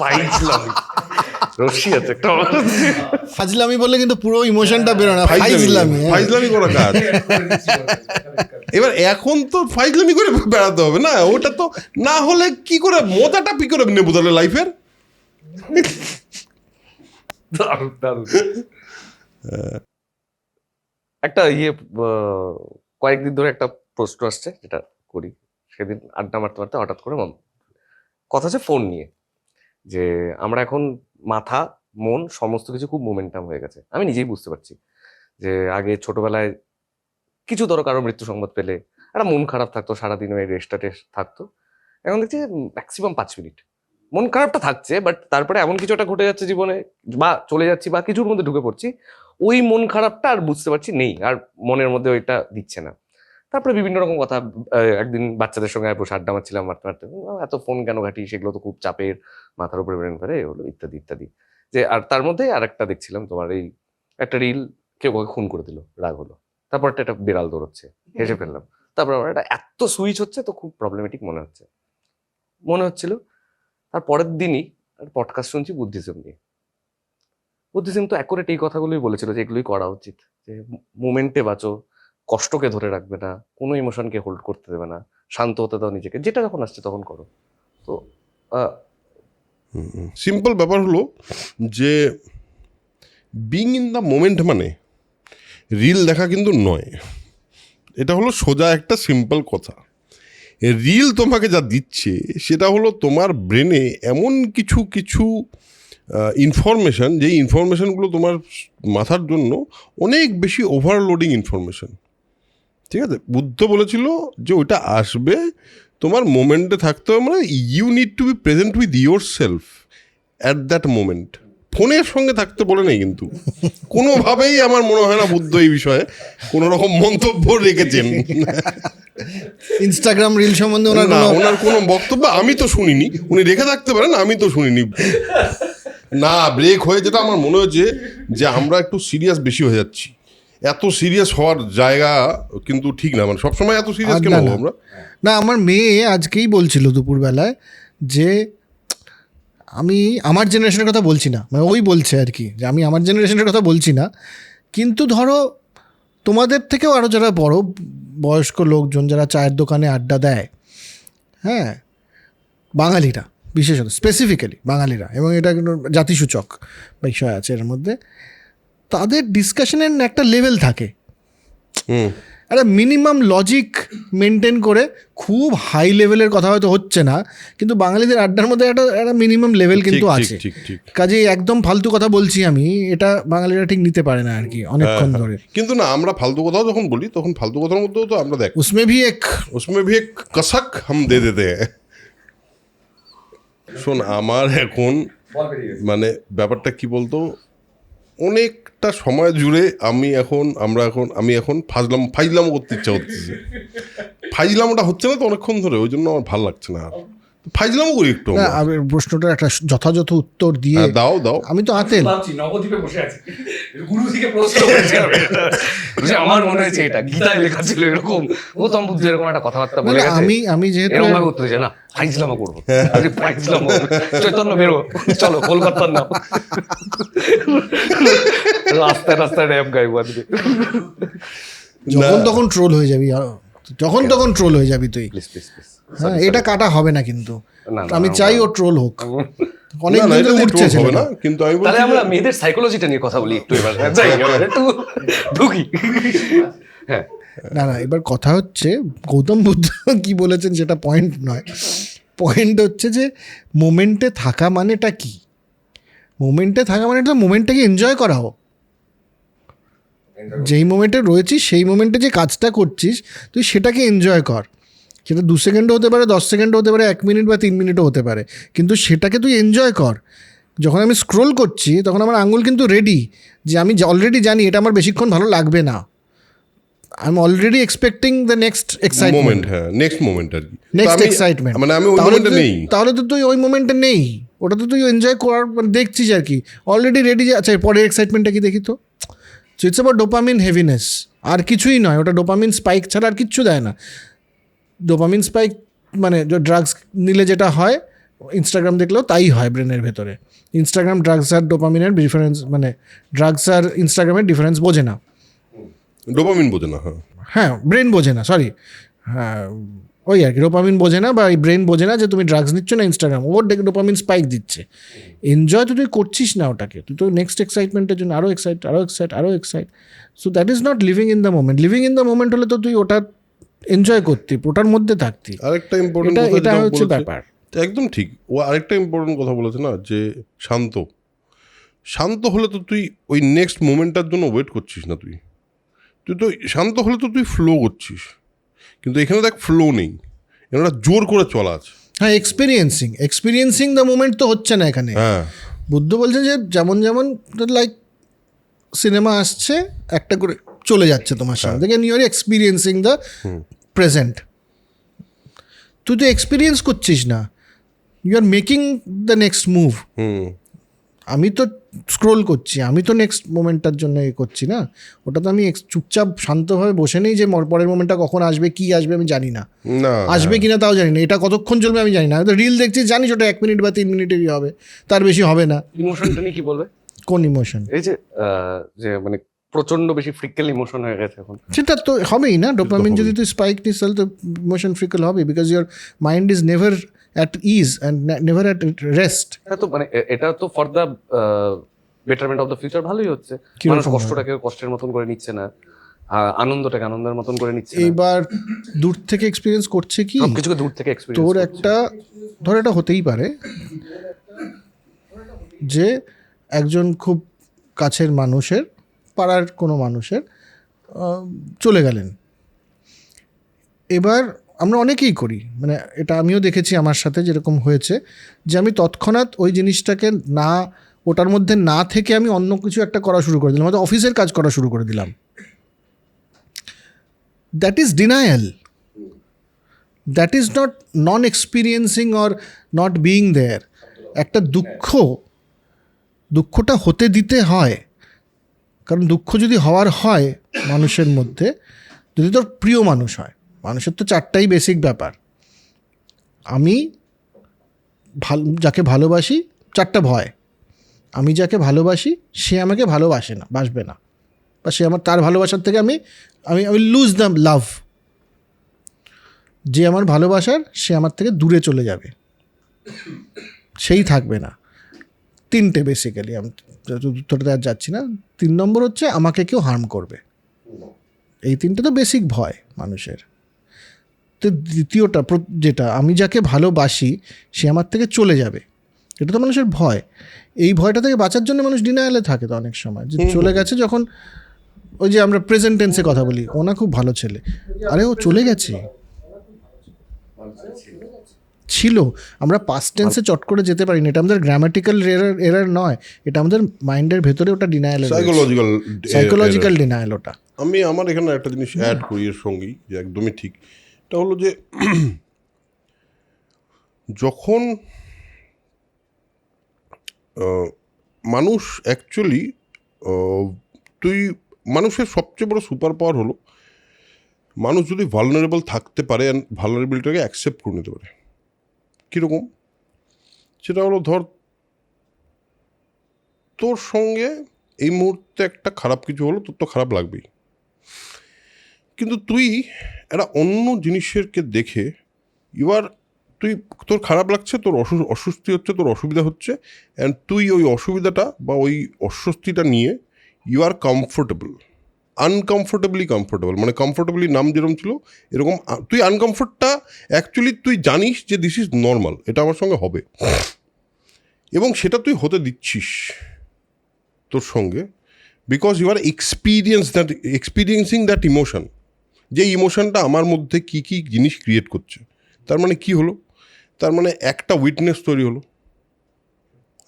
ফাইজলামি, রশি আছে একটা। ফাজলামি বললে কিন্তু পুরো ইমোশনটা বেরো না, ফাইজলামি, হ্যাঁ। ফাইজলামি করা কাজ। এবার এখন তো ফাইজলামি করে বেড়াতে হবে না, ওটা তো না হলে কি করে মজাটা কি করে নেবো তাহলে লাইফের। দারুণ দারুণ। একটা কয়েকদিন ধরে একটা প্রশ্ন আসছে যেটা করি, সেদিন আড্ডা মারতে মারতে হঠাৎ করে কথা হচ্ছে ফোন নিয়ে, যে আমরা এখন মাথা মন সমস্ত কিছু খুব মোমেন্টাম হয়ে গেছে। আমি নিজেই বুঝতে পারছি যে আগে ছোটবেলায় কিছু ধরো কারো মৃত্যু সংবাদ পেলে একটা মন খারাপ থাকতো, সারাদিন ওই রেস্টটা থাকতো। এখন দেখছি ম্যাক্সিমাম 5 মিনিট মন খারাপটা থাকছে, বাট তারপরে এমন কিছু একটা ঘটে যাচ্ছে জীবনে, বা চলে যাচ্ছি বা কিছুর মধ্যে ঢুকে পড়ছি, ওই মন খারাপটা আর বুঝতে পারছি নেই, আর মনের মধ্যে ওইটা দিচ্ছে না। তারপরে বিভিন্ন রকম কথা, একদিন বাচ্চাদের সঙ্গে বসে আড্ডা মারছিলাম, মারতে মারতে এত ফোন কেন ঘাটি, সেগুলো তো খুব চাপের, মাথার উপরে ব্রেন করে হলো ইত্যাদি ইত্যাদি। যে আর তার মধ্যে আর একটা দেখছিলাম তোমার এই একটা রিল, কেউ কাউকে খুন করে দিল, রাগ হলো, তারপর একটা বিড়াল দৌড়চ্ছে, হেসে ফেললাম, তারপর আমার এটা এত সুইচ হচ্ছে তো খুব প্রবলেমেটিক মনে হচ্ছিল। তার পরের দিনই পডকাস্ট শুনছি বুদ্ধিজম নিয়ে। বুদ্ধিজম তো অ্যাকুরেট এই কথাগুলোই বলেছিল যে এগুলোই করা উচিত, যে মুমেন্টে বাঁচো, কষ্টকে ধরে রাখবে না, কোনো ইমোশনকে হোল্ড করতে দেবে না, শান্ত হতে দাও নিজেকে, যেটা যখন আসছে তখন করো। তো সিম্পল ব্যাপার হলো যে বিং ইন দ্য মোমেন্ট মানে রিল দেখা কিন্তু নয়, এটা হলো সোজা একটা সিম্পল কথা। রিল তোমাকে যা দিচ্ছে সেটা হলো তোমার ব্রেনে এমন কিছু কিছু ইনফরমেশান, যেই ইনফরমেশানগুলো তোমার মাথার জন্য অনেক বেশি ওভারলোডিং ইনফরমেশান। ঠিক আছে, বুদ্ধ বলেছিল যে ওইটা আসবে, তোমার মোমেন্টে থাকতে হবে, মানে you need to be present with yourself at that moment. ফোনের সঙ্গে থাকতে বলে নেই কিন্তু, কোনোভাবেই আমার মনে হয় না বুদ্ধ এই বিষয়ে কোনো রকম মন্তব্য রেখেছেন। ইনস্টাগ্রাম রিল সম্বন্ধে ওনার কোনো বক্তব্য আমি তো শুনিনি, উনি রেখে থাকতে পারেন, আমি তো শুনিনি। না, ব্রেক হয়ে যেটা আমার মনে হয়েছে যে আমরা একটু সিরিয়াস বেশি হয়ে যাচ্ছি। এত সিরিয়াস হওয়ার জায়গা কিন্তু ঠিক না, মানে সবসময় এত সিরিয়াস কেন হবো আমরা? না, আমার মেয়ে আজকেই বলছিল দুপুরবেলায় যে আমি আমার জেনারেশনের কথা বলছি না, মানে ওই বলছে আর কি যে আমি আমার জেনারেশনের কথা বলছি না, কিন্তু ধরো তোমাদের থেকেও আরও যারা বড় বয়স্ক লোকজন যারা চায়ের দোকানে আড্ডা দেয়, হ্যাঁ, বাঙালিরা বিশেষত, স্পেসিফিক্যালি বাঙালিরা, এবং এটা কিন্তু জাতিসূচক বিষয় আছে এর মধ্যে, তাদের ডিসকাশনের একটা লেভেল থাকে। একটা মিনিমাম লজিক মেনটেন করে, খুব হাই লেভেলের কথা হয়তো হচ্ছে না, কিন্তু বাঙালিদের আড্ডার মধ্যে একটা একটা মিনিমাম লেভেল কিন্তু ঠিক, আছে। ঠিক, ঠিক। কাজেই একদম ফালতু কথা বলছি আমি, এটা বাঙালিরা ঠিক নিতে পারে না আর কি অনেকক্ষণ ধরে। কিন্তু না, আমরা ফালতু কথাও যখন বলি তখন ফালতু কথার মধ্যেও তো আমরা দেখ উসমে ভি এক उसमें भी एक कसक हम दे देते हैं। শোন, আমার এখন মানে ব্যাপারটা কি বলতো, অনেকটা সময় জুড়ে আমি এখন ফাইজলামো করতে ইচ্ছা করতেছে। ফাইজলামোটা হচ্ছে না তো অনেকক্ষণ ধরে, ওই জন্য আমার ভালো লাগছে না আর। ফাইজলামো করি একটু না, আমরা। আমি প্রশ্নটার একটা যথাযথ উত্তর দিয়ে, হ্যাঁ, দাও দাও। আমি তো আতেল। ভাবছি নবদ্বীপে বসে আছি, গুরুজিকে প্রশ্ন করেছি আমি। যে আমার মনে হয়েছে এটা গীতায় লেখা ছিল এরকম, গৌতম বুদ্ধ এরকম একটা কথাবার্তা বলে গেছে, আমি যেহেতু এরকম ভাবে উত্তর দিয়েছে, না ফাইজলামো করবো, আরে ফাইজলামো, চৈতন্য বেরো, চলো কলকাতার নাম, রাস্তায় রাস্তায় র্যাপ গাইবো আজকে। যখন তখন ট্রোল হয়ে যাবি, যখন তখন ট্রোল হয়ে যাবি তুই। প্লিজ প্লিজ প্লিজ, হ্যাঁ, এটা কাটা হবে না কিন্তু। না, না, আমি চাই ও ট্রোল হোক, অনেক না, না, দিন এটা ধরে নিয়ে উঠছে troll হবে ছেলেটা। না, কিন্তু আমি তাহলে বলছি আমরা যে- মেয়েদের সাইকোলজিটা নিয়ে কথা বলি একটু এবার, যাই এবার একটু ঢুকি। হ্যাঁ, না না, এবার কথা হচ্ছে গৌতম বুদ্ধ কি বলেছেন সেটা পয়েন্ট নয়। পয়েন্ট হচ্ছে যে মোমেন্টে থাকা মানেটা কি? মোমেন্টে থাকা মানে তো মোমেন্টটাকে এনজয় করা হোক। যেই মোমেন্টে রয়েছিস সেই মোমেন্টে যে কাজটা করছিস তুই সেটাকে এনজয় কর। সেটা 2 সেকেন্ডও হতে পারে, 10 সেকেন্ডও হতে পারে, 1 মিনিট বা 3 মিনিটও হতে পারে, কিন্তু সেটাকে তুই এনজয় কর। যখন আমি স্ক্রোল করছি তখন আমার আঙুল কিন্তু রেডি, যে আমি অলরেডি জানি এটা আমার বেশিক্ষণ ভালো লাগবে না। I am already expecting the next excitement, moment, হ্যাঁ, নেক্সট মোমেন্ট আর কি। নেক্সট তো আমি- এক্সাইটমেন্ট। মানে আমি ওই মোমেন্টে নেই। তাহলে তো তুই ওই মোমেন্টে নেই, ওটা তো তুই এনজয় করার মানে দেখছিস আর কি, অলরেডি রেডি। আচ্ছা, পরের এক্সাইটমেন্টটা কি দেখি তো। So it's about dopamine heaviness, আর কিছুই নয়। ওটা ডোপামিন স্পাইক ছাড়া আর কিচ্ছু দেয় না। ডোপামিন স্পাইক মানে ড্রাগস নিলে যেটা হয়, ইনস্টাগ্রাম দেখলেও তাই হয় ব্রেনের ভেতরে। ইনস্টাগ্রাম ড্রাগস আর ডোপামিনের ডিফারেন্স, মানে ড্রাগস আর ইনস্টাগ্রামের ডিফারেন্স বোঝে না। ডোপামিন বোঝে না, হ্যাঁ। হ্যাঁ, ব্রেন বোঝে না, সরি, হ্যাঁ ওই আর কি, ডোপামিন বোঝে না বা এই ব্রেন বোঝে না যে তুমি ড্রাগস নিচ্ছ না, ইনস্টাগ্রাম ওর ডোপামিন স্পাইক দিচ্ছে। এনজয় তো তুই করছিস না ওটাকে, তুই তো নেক্সট এক্সাইটমেন্টের জন্য আরও excite. So that is not living in the moment. Living in the moment হলে তো তুই ওটা এনজয় করতি, ওটার মধ্যে থাকতি। আরেকটা ইম্পর্টেন্ট এটা কথা এটা যেটা হচ্ছে বলেছে, ব্যাপার। একদম ঠিক। ও আরেকটা ইম্পর্টেন্ট কথা বলেছে না, যে শান্ত হলে তো তুই ওই নেক্সট মোমেন্টটার জন্য ওয়েট করছিস না। তুই তো শান্ত হলে তো তুই ফ্লো করছিস, কিন্তু এখানে দেখ ফ্লো নেই, এটা জোর করে চলা আছে। হ্যাঁ, এক্সপিরিয়েন্সিং দ্য মোমেন্ট তো হচ্ছে না এখানে। হ্যাঁ, বুদ্ধ বলছেন যে যেমন লাইক সিনেমা আসছে একটা করে চলে যাচ্ছে তোমার সামনে থেকে, you are experiencing the present. তুই তো এক্সপিরিয়েন্স করছিস না, you are making the next move. আমি তো স্ক্রোল করছি, আমি তো নেক্সট মোমেন্টটার জন্য এ করছি না। ওটা তো আমি চুপচাপ শান্তভাবে বসে নেই যে পরের মোমেন্টটা কখন আসবে, কি আসবে আমি জানি না, না আসবে কিনা তাও জানি না, এটা কতক্ষণ চলবে আমি জানি না। আমি তো রিল দেখছি, জানিস ওটা 1 মিনিট বা 3 মিনিটেরই হবে, তার বেশি হবে না। ইমোশনটা নিয়ে কি বলবে? কোন ইমোশন? এই যে যে মানে প্রচন্ড বেশি ফ্রিক্যাল ইমোশন হয়ে গেছে এখন। সেটা তো হবেই না। ডোপামিন যদি তুই স্পাইক নিস তাহলে তো ইমোশন ফ্রিকল হবে, because your mind is never at is and never at rest. এটা তো মানে এটা তো for the betterment of the future ভালোই হচ্ছে। কিরকম মানুষ ভাবে? কষ্টটাকে কষ্টের মতন করে নিচ্ছে না, আনন্দটাকে আনন্দের মতন করে নিচ্ছে না। এইবার দূর থেকে এক্সপিরিয়েন্স করছে কি, সবকিছুকে দূর থেকে এক্সপেরিয়েন্স তোর একটা ধর এটা হতেই পারে যে একজন খুব কাছের মানুষের, পাড়ার কোনো মানুষের চলে গেলেন। এবার আমরা অনেকেই করি, মানে এটা আমিও দেখেছি আমার সাথে যেরকম হয়েছে, যে আমি তৎক্ষণাৎ ওই জিনিসটাকে না, ওটার মধ্যে না থেকে আমি অন্য কিছু একটা করা শুরু করে দিলাম, হয়তো অফিসের কাজ করা শুরু করে দিলাম। That is denial, that is not non experiencing or not being there. একটা দুঃখটা হতে দিতে হয়, কারণ দুঃখ যদি হওয়ার হয় মানুষের মধ্যে, যদি তোর প্রিয় মানুষ হয়, মানুষের তো 4টাই বেসিক ব্যাপার। আমি যাকে ভালোবাসি, 4টা ভয়। আমি যাকে ভালোবাসি সে আমাকে বাসবে না, বা সে তার ভালোবাসার থেকে আমি লুজ দ্য লাভ। যে আমার ভালোবাসার, সে আমার থেকে দূরে চলে যাবে, সেই থাকবে না। 3টে বেসিক্যালি, আমি উত্তরটা আর যাচ্ছি না। 3 নম্বর হচ্ছে আমাকে কেউ হার্ম করবে, এই তিনটে তো বেসিক ভয় মানুষের। তো দ্বিতীয়টা যেটা, আমি যাকে ভালোবাসি সে আমার থেকে চলে যাবে, এটা তো মানুষের ভয়। এই ভয়টা থেকে বাঁচার জন্য মানুষ ডিনায়ালে থাকে তো অনেক সময়, যে চলে গেছে যখন, ওই যে আমরা প্রেজেন্ট টেন্সে কথা বলি, ও না খুব ভালো ছেলে, আরে ও চলে গেছে, ছিল। আমরা পাস্ট টেন্সে চট করে যেতে পারি না, এটা আমাদের গ্রামাটিক্যাল এরার নয়, এটা আমাদের মাইন্ডের ভেতরে ওটা ডিনায়াল, সাইকোলজিক্যাল ডিনায়াল ওটা। আমি আমার এখানে একটা জিনিস অ্যাড করি এর সঙ্গেই, যে একদমই ঠিক, এটা হলো যে যখন মানুষ অ্যাকচুয়ালি, মানুষের সবচেয়ে বড় সুপার পাওয়ার হলো মানুষ যদি ভালনারেবল থাকতে পারে অ্যান্ড ভালনারেবিলিটিটাকে অ্যাকসেপ্ট করে নিতে পারে। কীরকম? সেটা হলো, ধর তোর সঙ্গে এই মুহূর্তে একটা খারাপ কিছু হলো, তোর তো খারাপ লাগবেই, কিন্তু তুই একটা অন্য জিনিসেরকে দেখে তোর খারাপ লাগছে, তোর অস্বস্তি হচ্ছে, তোর অসুবিধা হচ্ছে, অ্যান্ড তুই ওই অসুবিধাটা বা ওই অস্বস্তিটা নিয়ে ইউ আর কমফোর্টেবল, আনকমফোর্টেবলি কমফোর্টেবল, মানে কমফোর্টেবলি নাম যেরকম ছিল এরকম তুই আনকমফোর্টটা অ্যাকচুয়ালি তুই জানিস যে দিস ইজ নর্মাল, এটা আমার সঙ্গে হবে, এবং সেটা তুই হতে দিচ্ছিস তোর সঙ্গে, because you are experiencing that emotion, যে ইমোশনটা আমার মধ্যে কী কী জিনিস ক্রিয়েট করছে। তার মানে কি হলো? তার মানে একটা উইটনেস তৈরি হলো,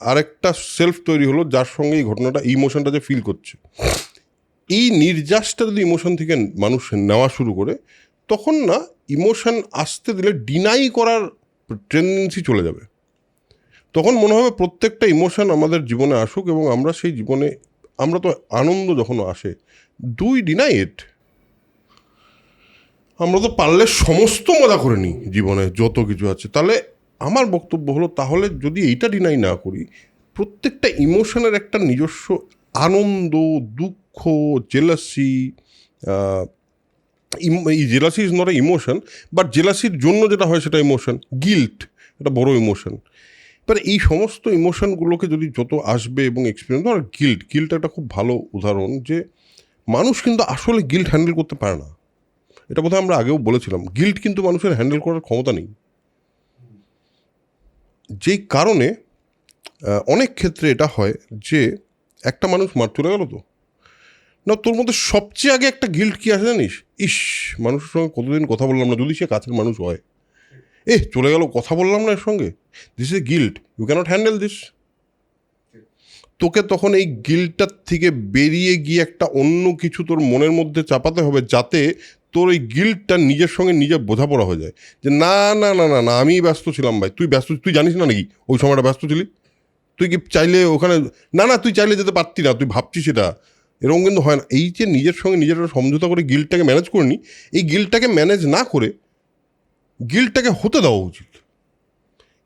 আরেকটা সেলফ তৈরি হলো, যার সঙ্গে এই ঘটনাটা, এই ইমোশনটা যে ফিল করছে, এই নির্যাসটা যদি ইমোশন থেকে মানুষ নেওয়া শুরু করে, তখন না ইমোশন আসতে দিলে ডিনাই করার টেন্ডেন্সি চলে যাবে। তখন মনে হবে প্রত্যেকটা ইমোশন আমাদের জীবনে আসুক, এবং আমরা সেই জীবনে, আমরা তো আনন্দ যখন আসে, ডিনাই ইট, আমরা তো পারলে সমস্ত মজা করে নিই জীবনে যত কিছু আছে। তাহলে আমার বক্তব্য হলো, তাহলে যদি এইটা ডিনাই না করি, প্রত্যেকটা ইমোশনের একটা নিজস্ব আনন্দ, দুঃখ, জেলাসি, এই jealousy is not a emotion, but জেলাসির জন্য যেটা হয় সেটা ইমোশন, গিল্ট একটা বড় ইমোশন। এবার এই সমস্ত ইমোশনগুলোকে যদি যত আসবে এবং এক্সপিরিয়েন্স, ধর গিল্ট একটা খুব ভালো উদাহরণ, যে মানুষ কিন্তু আসলে গিল্ট হ্যান্ডেল করতে পারে না। এটা বোধহয় আমরা আগেও বলেছিলাম, গিল্ট কিন্তু মানুষের হ্যান্ডেল করার ক্ষমতা নেই, যেই কারণে অনেক ক্ষেত্রে এটা হয় যে একটা মানুষ মার চলে গেল, তো না, তোর মধ্যে সবচেয়ে আগে একটা গিল্ট কী আসে জানিস? ইস, মানুষের সঙ্গে কতদিন কথা বললাম না, যদি সে কাছের মানুষ হয়, চলে গেল, কথা বললাম না এর সঙ্গে, this is guilt, you can't handle this. তোকে তখন এই গিল্টটার থেকে বেরিয়ে গিয়ে একটা অন্য কিছু তোর মনের মধ্যে চাপাতে হবে, যাতে তোর এই গিল্টটা নিজের সঙ্গে নিজে বোঝাপড়া হয়ে যায়, যে না না না না না আমি ব্যস্ত ছিলাম ভাই, তুই জানিস না নাকি ওই সময়টা ব্যস্ত ছিলি? তুই কি চাইলে ওখানে, না তুই চাইলে যেতে পারতি না, তুই ভাবছিস এটা, এরকম কিন্তু হয় না। এই যে নিজের সঙ্গে নিজের সমঝোতা করে গিল্টটাকে ম্যানেজ করে নি, এই গিল্টটাকে ম্যানেজ না করে গিল্টটাকে হতে দেওয়া উচিত।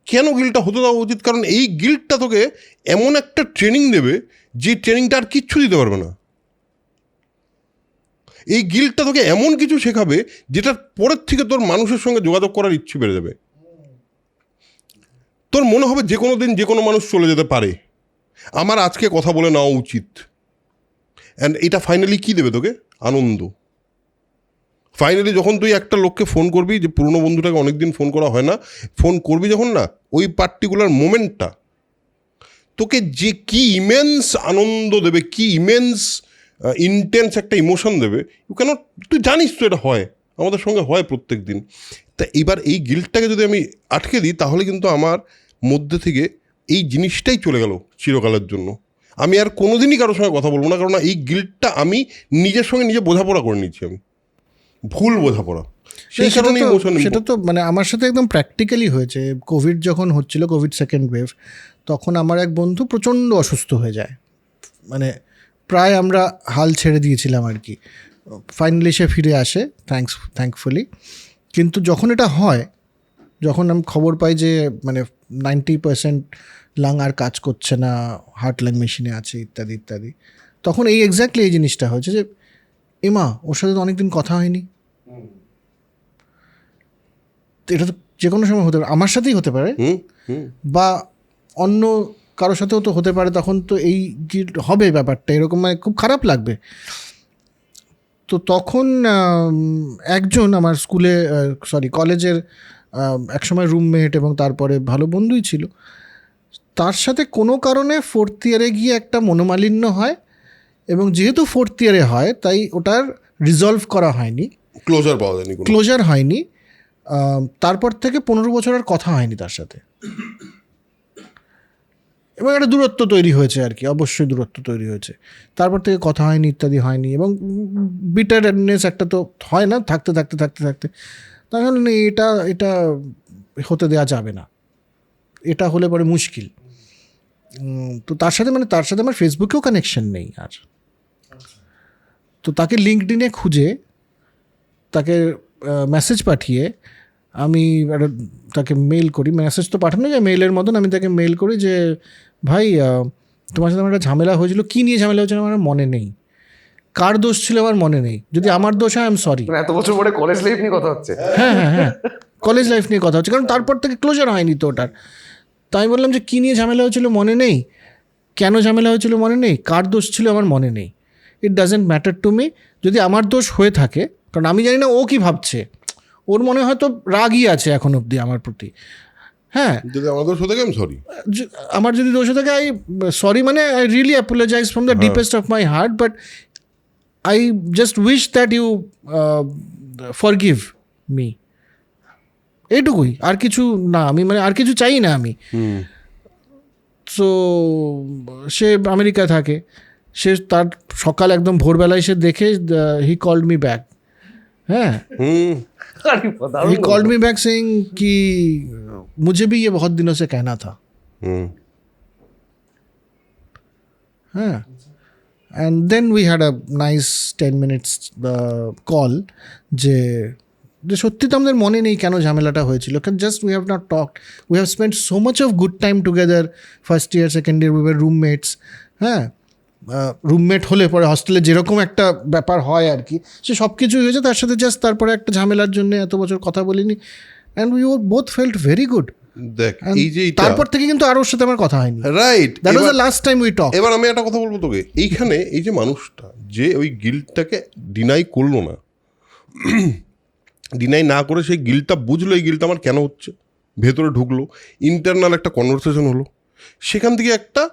কেন গিল্টটা হতে দেওয়া উচিত? কারণ এই গিল্টটা তোকে এমন একটা ট্রেনিং দেবে, যে ট্রেনিংটা আর কিচ্ছু দিতে পারবে না। এই গিল্টটা তোকে এমন কিছু শেখাবে, যেটার পরের থেকে তোর মানুষের সঙ্গে যোগাযোগ করার ইচ্ছে বেড়ে যাবে। তোর মনে হবে যে কোনো দিন যে কোনো মানুষ চলে যেতে পারে, আমার আজকে কথা বলে নেওয়া উচিত। অ্যান্ড এটা ফাইনালি কী দেবে তোকে? আনন্দ। ফাইনালি যখন তুই একটা লোককে ফোন করবি, যে পুরনো বন্ধুটাকে অনেকদিন ফোন করা হয় না, ফোন করবি যখন, না ওই পার্টিকুলার মোমেন্টটা তোকে যে কি ইমেন্স আনন্দ দেবে, কি ইমেন্স ইন্টেন্স একটা ইমোশন দেবে, তুই জানিস তো এটা হয়, আমাদের সঙ্গে হয় প্রত্যেক দিন। তা এবার এই গিল্টটাকে যদি আমি আটকে দিই, তাহলে কিন্তু আমার মধ্যে থেকে এই জিনিসটাই চলে গেল চিরকালের জন্য। আমি আর কোনোদিনই কারোর সঙ্গে কথা বলবো না, কারণ এই গিল্টটা আমি নিজের সঙ্গে নিজে বোঝাপড়া করে নিচ্ছি, আমি ভুল বোঝাপড়া। সেই কারণে সেটা তো মানে আমার সাথে একদম প্র্যাকটিক্যালি হয়েছে। কোভিড যখন হচ্ছিল, কোভিড সেকেন্ড ওয়েভ, তখন আমার এক বন্ধু প্রচণ্ড অসুস্থ হয়ে যায়, মানে প্রায় আমরা হাল ছেড়ে দিয়েছিলাম আর কি। ফাইনালি সে ফিরে আসে, থ্যাঙ্কফুলি। কিন্তু যখন এটা হয়, যখন আমি খবর পাই যে মানে 90% লাং আর কাজ করছে না, হার্ট লাং মেশিনে আছে, ইত্যাদি ইত্যাদি, তখন এক্স্যাক্টলি এই জিনিসটা হয়েছে যে এমা, ওর সাথে তো অনেকদিন কথা হয়নি। এটা তো যে কোনো সময় হতে পারে, আমার সাথেই হতে পারে, বা অন্য কারোর সাথেও তো হতে পারে। তখন তো এই হবে ব্যাপারটা এরকম, মানে খুব খারাপ লাগবে। তো তো তখন একজন আমার স্কুলে কলেজের একসময় রুমমেট এবং তারপরে ভালো বন্ধুই ছিল, তার সাথে কোনো কারণে 4th ইয়ারে গিয়ে একটা মনোমালিন্য হয়, এবং যেহেতু 4th ইয়ারে হয় তাই ওটার রিজলভ করা হয়নি, ক্লোজার পাওয়া যায়নি, ক্লোজার হয়নি। তারপর থেকে 15 বছর আর কথা হয়নি তার সাথে, এবং একটা দূরত্ব তৈরি হয়েছে আর কি, অবশ্যই দূরত্ব তৈরি হয়েছে। তারপর থেকে কথা হয়নি, ইত্যাদি হয়নি, এবং বিটারনেস একটা তো হয় না, থাকতে থাকতে থাকতে থাকতে তাহলে এটা হতে দেওয়া যাবে না, এটা হলে পরে মুশকিল। তো তার সাথে আমার ফেসবুকেও কানেকশন নেই আর। তো তাকে লিঙ্কডইনে খুঁজে তাকে মেসেজ পাঠিয়ে আমি তাকে মেল করি, মেসেজ তো পাঠানো যায় মেইলের মতন, আমি তাকে মেল করি যে ভাই তোমার সাথে আমার একটা ঝামেলা হয়েছিল, কী নিয়ে ঝামেলা হয়েছিল আমার মনে নেই, কার দোষ ছিল আমার মনে নেই, যদি আমার দোষ হয় আই এম সরি। এত বছর পরে কলেজ লাইফ নিয়ে কথা হচ্ছে? হ্যাঁ, কলেজ লাইফ নিয়ে কথা হচ্ছে, কারণ তারপর থেকে ক্লোজার হয়নি তো ওটার। তাই আমি বললাম যে কী নিয়ে ঝামেলা হয়েছিল মনে নেই, কেন ঝামেলা হয়েছিল মনে নেই, কার দোষ ছিল আমার মনে নেই, it doesn't matter to me. যদি আমার দোষ হয়ে থাকে, কারণ আমি জানি না ও কী ভাবছে, ওর মনে হয়তো রাগই আছে এখন অবধি আমার প্রতি। হ্যাঁ, যদি আমার দোষ হয়ে থাকে আমি সরি, আমার যদি দোষ হয়ে থাকে আই সরি, মানে I really apologise from the deepest of my heart, but I just wish that you forgive me, এইটুকুই, আর কিছু না। আমি আর কিছু চাই না আমি। সো সে আমেরিকায় থাকে, সে তার সকাল একদম ভোরবেলায় সে দেখে হি কল্ড মি ব্যাক। হ্যাঁ, he called me back saying कि मुझे भी ये बहुत दिनों से कहना था। हाँ, and then we had a nice 10 minutes call যে সত্যি তো আমাদের মনে নেই কেন ঝামেলাটা হয়েছিল, just we have not talked, we have spent so much of good time together, first year second year we were roommates. হ্যাঁ, রুমমেট হলে পরে হস্টেলে যেরকম একটা ব্যাপার হয় আর কি, সে সব কিছুই হয়েছে তার সাথে, জাস্ট তারপরে একটা ঝামেলার জন্য এত বছর কথা বলিনি, and we both felt very good. দেখ এই যে তারপর থেকে কিন্তু আর ওর সাথে আমার কথা হয়নি, right, that was the last time we talk. এবার আমি একটা কথা বলবো তোকে, এইখানে এই যে মানুষটা যে ওই গিল্টটাকে ডিনাই করলো না, ডিনাই না করে সেই গিল্টটা বুঝলো, এই গিল্টটা আমার কেন হচ্ছে, ভেতরে ঢুকলো, ইন্টারনাল একটা কনভারসেশন হলো, সেখান থেকে একটা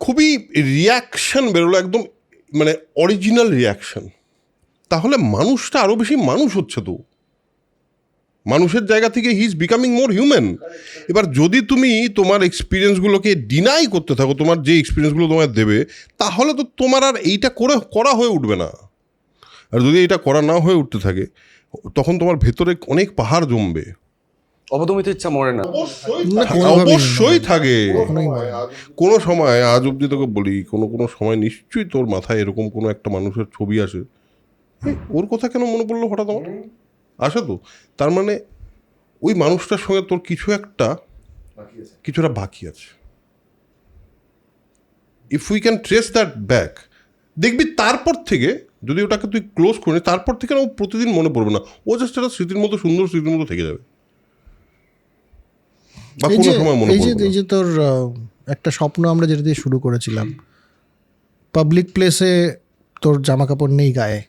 খুবই রিয়াকশান বেরোলো, একদম মানে অরিজিনাল রিয়াকশান। তাহলে মানুষটা আরও বেশি মানুষ হচ্ছে, তো মানুষের জায়গা থেকে he is becoming more human. এবার যদি তুমি তোমার এক্সপিরিয়েন্সগুলোকে ডিনাই করতে থাকো, তোমার যে এক্সপিরিয়েন্সগুলো তোমার দেবে, তাহলে তো তোমার আর এইটা করা হয়ে উঠবে না। আর যদি এটা করা না হয়ে উঠতে থাকে, তখন তোমার ভেতরে অনেক পাহাড় জমবে। অবদমিত ইচ্ছা মরে না, অবশ্যই থাকে কোনো সময়। আজ অব্দি তোকে বলি, কোনো সময় নিশ্চয়ই তোর মাথায় এরকম কোনো একটা মানুষের ছবি আসে, ওর কথা কেন মনে পড়লো হঠাৎ আমার, আসে তো, তার মানে ওই মানুষটার সঙ্গে তোর কিছুটা বাকি আছে। If we can trace that back, দেখবি তারপর থেকে যদি ওটাকে তুই ক্লোজ করিস, তারপর থেকে না ও প্রতিদিন মনে পড়বে না, ও জাস্ট একটা স্মৃতির মতো, সুন্দর স্মৃতির মতো থেকে যাবে। এই যে তোর একটা স্বপ্ন আমরা যেটা দিয়ে শুরু করেছিলাম, পাবলিক প্লেসে তোর জামা কাপড় নেই গায়ে,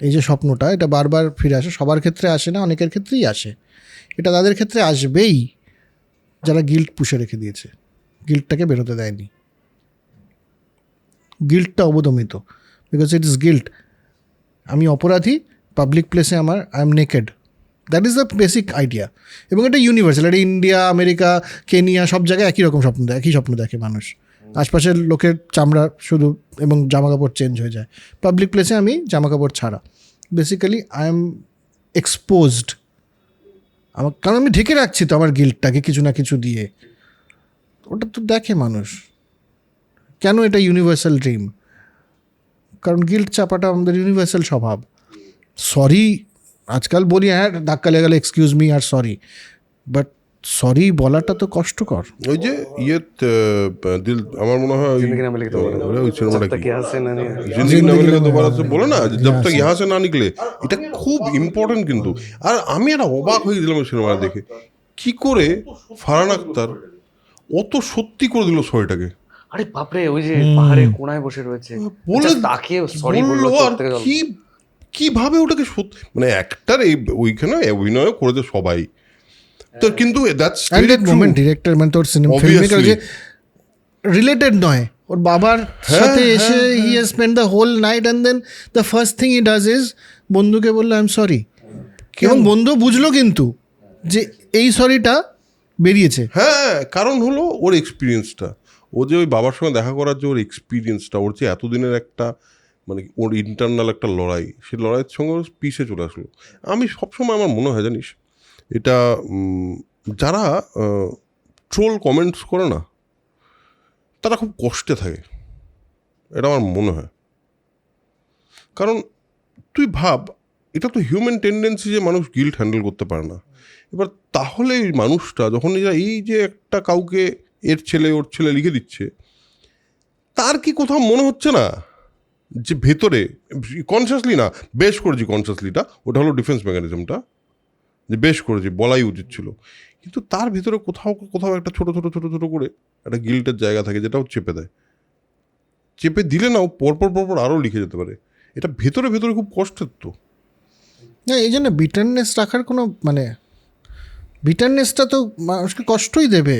এই যে স্বপ্নটা, এটা বারবার ফিরে আসে, সবার ক্ষেত্রে আসে না, অনেকের ক্ষেত্রেই আসে। এটা তাদের ক্ষেত্রে আসবেই যারা গিল্ট পুষে রেখে দিয়েছে, গিল্টটাকে বেরোতে দেয়নি। গিল্টটা অবদমিত, বিকজ ইট ইজ গিল্ট। আমি অপরাধী, পাবলিক প্লেসে I am naked, that is the basic idea. এবং এটা ইউনিভার্সাল, এটা ইন্ডিয়া, আমেরিকা, কেনিয়া, সব জায়গায় একই রকম একই স্বপ্ন দেখে মানুষ। আশপাশের লোকের চামড়া শুধু এবং জামা কাপড় চেঞ্জ হয়ে যায়, পাবলিক প্লেসে আমি জামা কাপড় ছাড়া, বেসিক্যালি আই এম এক্সপোজড। কারণ আমি ঢেকে রাখছি তো আমার গিল্টটাকে কিছু না কিছু দিয়ে, ওটা তো দেখে মানুষ। কেন এটা ইউনিভার্সাল ড্রিম? কারণ গিল্ট চাপাটা আমাদের ইউনিভার্সাল স্বভাব। সরি আজকাল বলি, হ্যাঁ ধাক্কা লেগে গেলে এক্সকিউজ মি আর সরি, বাট সরি বলাটা তো কষ্টকর। ওই যে দিল, আমার মনে হয় বলে না, জব তক ইহা সে না নিকলে, এটা খুব ইম্পর্টেন্ট কিন্তু। আর আমি একটা অবাক হয়ে গেছিলাম ওই সিনেমাটা দেখে, কি করে ফারহান আখতার অত সত্যি করে দিল স্টোরিটাকে। আরে বাপরে, ওই যে পাহাড়ের কোনায় বসে রয়েছে, বলে তাকে সরি বললো বললো, আর চোখ থেকে জল। কি কিভাবে ওটাকে মানে অ্যাক্টার এই ওইখানে অভিনয় করেছে সবাই তো, কিন্তু that's and that moment director মানে তোর সিনেমা ফিল্মমেকার যে রিলেটেড নয় ওর বাবার সাথে এসে he has spend the whole night and then the first thing he does is বন্ধুকে বললো আই এম সরি, এবং বন্ধু বুঝলো কিন্তু যে এই সরিটা বেরিয়েছে। হ্যাঁ, কারণ হলো ওর এক্সপিরিয়েন্সটা, ও যে ওই বাবার সঙ্গে দেখা করার যে ওর এক্সপিরিয়েন্সটা, ওর যে এতদিনের একটা মানে ওর ইন্টারনাল একটা লড়াই, সেই লড়াইয়ের সঙ্গে ওর পিছিয়ে চলে আসলো। আমি সবসময় আমার মনে হয় জানিস এটা যারা ট্রোল কমেন্টস করে না তারা খুব কষ্টে থাকে, এটা আমার মনে হয়। কারণ তুই ভাব, এটা তো হিউম্যান টেন্ডেন্সি যে মানুষ গিল্ট হ্যান্ডেল করতে পারে না। এবার তাহলে এই মানুষটা যখন এই যে একটা কাউকে ওর ছেলে লিখে দিচ্ছে, তার কি কোথাও মনে হচ্ছে না যে ভেতরে কনসিয়াসলি না, বেশ করেছি কনসিয়াসলিটা, ওটা হলো ডিফেন্স মেকানিজমটা, যে বেশ করেছি বলাই উচিত ছিল, কিন্তু তার ভিতরে কোথাও একটা ছোট করে একটা গিল্টের জায়গা থাকে যেটাও চেপে দেয়, চেপে দিলে না ও পরপর আরও লিখে যেতে পারে। এটা ভেতরে খুব কষ্টের তো। না, এই জন্য বিটারনেস রাখার কোনো মানে বিটারনেসটা তো মানুষকে কষ্টই দেবে।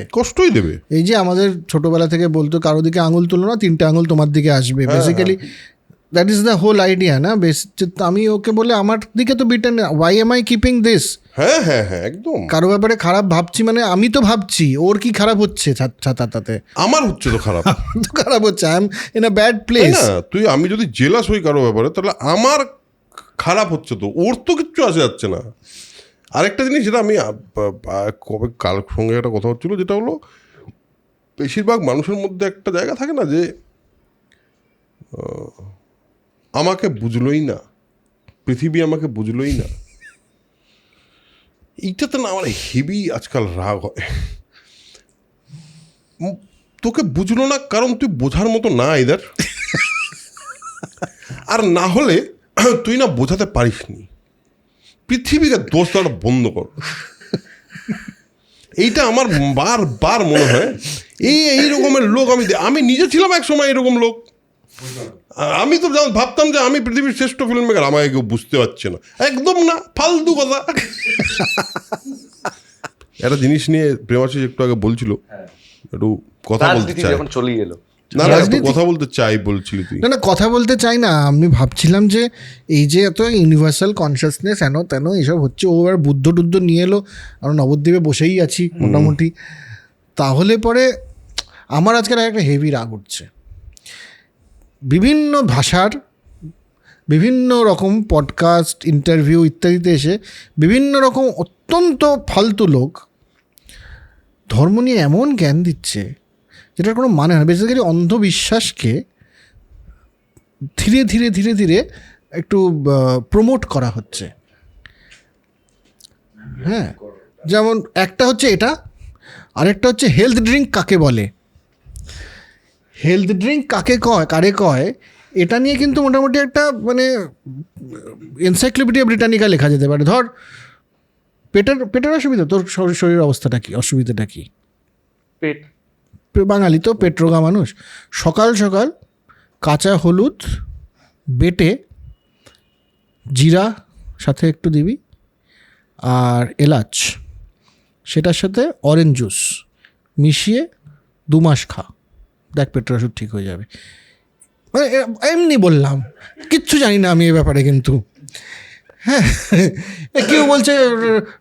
এই যে আমাদের ছোটবেলা থেকে বলতো কারো দিকে আঙুল তুলো না, 3টে আঙুল তোমার দিকে আসবে, basically that is the whole idea না। আমি ওকে বলে আমার দিকে তো bitterness, why am I keeping this, হ্যাঁ একদম কারো ব্যাপারে খারাপ ভাবছি মানে আমি তো ভাবছি ওর কি খারাপ হচ্ছে, তাতে আমার হচ্ছে তো খারাপ, তো খারাপ হচ্ছে, I am in a bad place. আমি যদি জেলাস হই কারো ব্যাপারে তাহলে আমার খারাপ হচ্ছে, তো ওর তো কিচ্ছু আসে যাচ্ছে না। আরেকটা জিনিস যেটা আমি কবে কার সঙ্গে একটা কথা হচ্ছিল, যেটা হলো বেশিরভাগ মানুষের মধ্যে একটা জায়গা থাকে না যে আমাকে বুঝলোই না, পৃথিবী আমাকে বুঝলোই না। এইটাতে না আমার হেভি আজকাল রাগ হয়। তোকে বুঝলো না কারণ তুই বোঝার মতো না এদের, আর না হলে তুই না বোঝাতে পারিসনি। পৃথিবীকে দোষ দেওয়াটা বন্ধ কর। এইটা আমার বারবার মনে হয়। এই রকমের লোক আমি নিজে ছিলাম এক সময় এরকম লোক। আমি তো ভাবতাম যে আমি পৃথিবীর শ্রেষ্ঠ ফিল্ম মেকার, আমাকে কেউ বুঝতে পারছে না। একদম না, ফালতু কথা। একটা জিনিস নিয়ে প্রেমাশিস একটু আগে বলছিল, একটু কথা বলতে চাই, যখন চলেই এলো না কথা বলতে চাই বলছিলি তুই। না কথা বলতে চাই না, আমি ভাবছিলাম যে এই যে এত ইউনিভার্সাল কনসিয়াসনেস হেন তেন এইসব হচ্ছে, ও এবার বুদ্ধ টুদ্ধ নিয়ে এলো, আমরা নবদ্বীপে বসেই আছি মোটামুটি। তাহলে পরে আমার আজকের একটা হেভি রাগ উঠছে, বিভিন্ন ভাষার বিভিন্ন রকম পডকাস্ট ইন্টারভিউ ইত্যাদিতে এসে বিভিন্ন রকম অত্যন্ত ফালতু লোক ধর্ম নিয়ে এমন জ্ঞান দিচ্ছে যেটার কোনো মানে হয় না। বেসিক্যালি অন্ধবিশ্বাসকে ধীরে ধীরে ধীরে ধীরে একটু প্রমোট করা হচ্ছে। হ্যাঁ, যেমন একটা হচ্ছে এটা, আরেকটা হচ্ছে হেলথ ড্রিঙ্ক কাকে বলে, হেলথ ড্রিঙ্ক কারে কয় এটা নিয়ে কিন্তু মোটামুটি একটা মানে এনসাইক্লোপিডিয়া ব্রিটানিকা লেখা যেতে পারে। ধর পেটের অসুবিধা, তোর শরীরের অবস্থাটা কি, অসুবিধাটা কি? পেট। বাঙালি তো পেট রোগা মানুষ। সকাল সকাল কাঁচা হলুদ বেটে জিরা সাথে একটু দিবি আর এলাচ, সেটার সাথে অরেঞ্জ জুস মিশিয়ে 2 মাস খা, দেখ পেটের ওষুধ ঠিক হয়ে যাবে। মানে এমনি বললাম, কিচ্ছু জানি না আমি এ ব্যাপারে, কিন্তু হ্যাঁ কেউ বলছে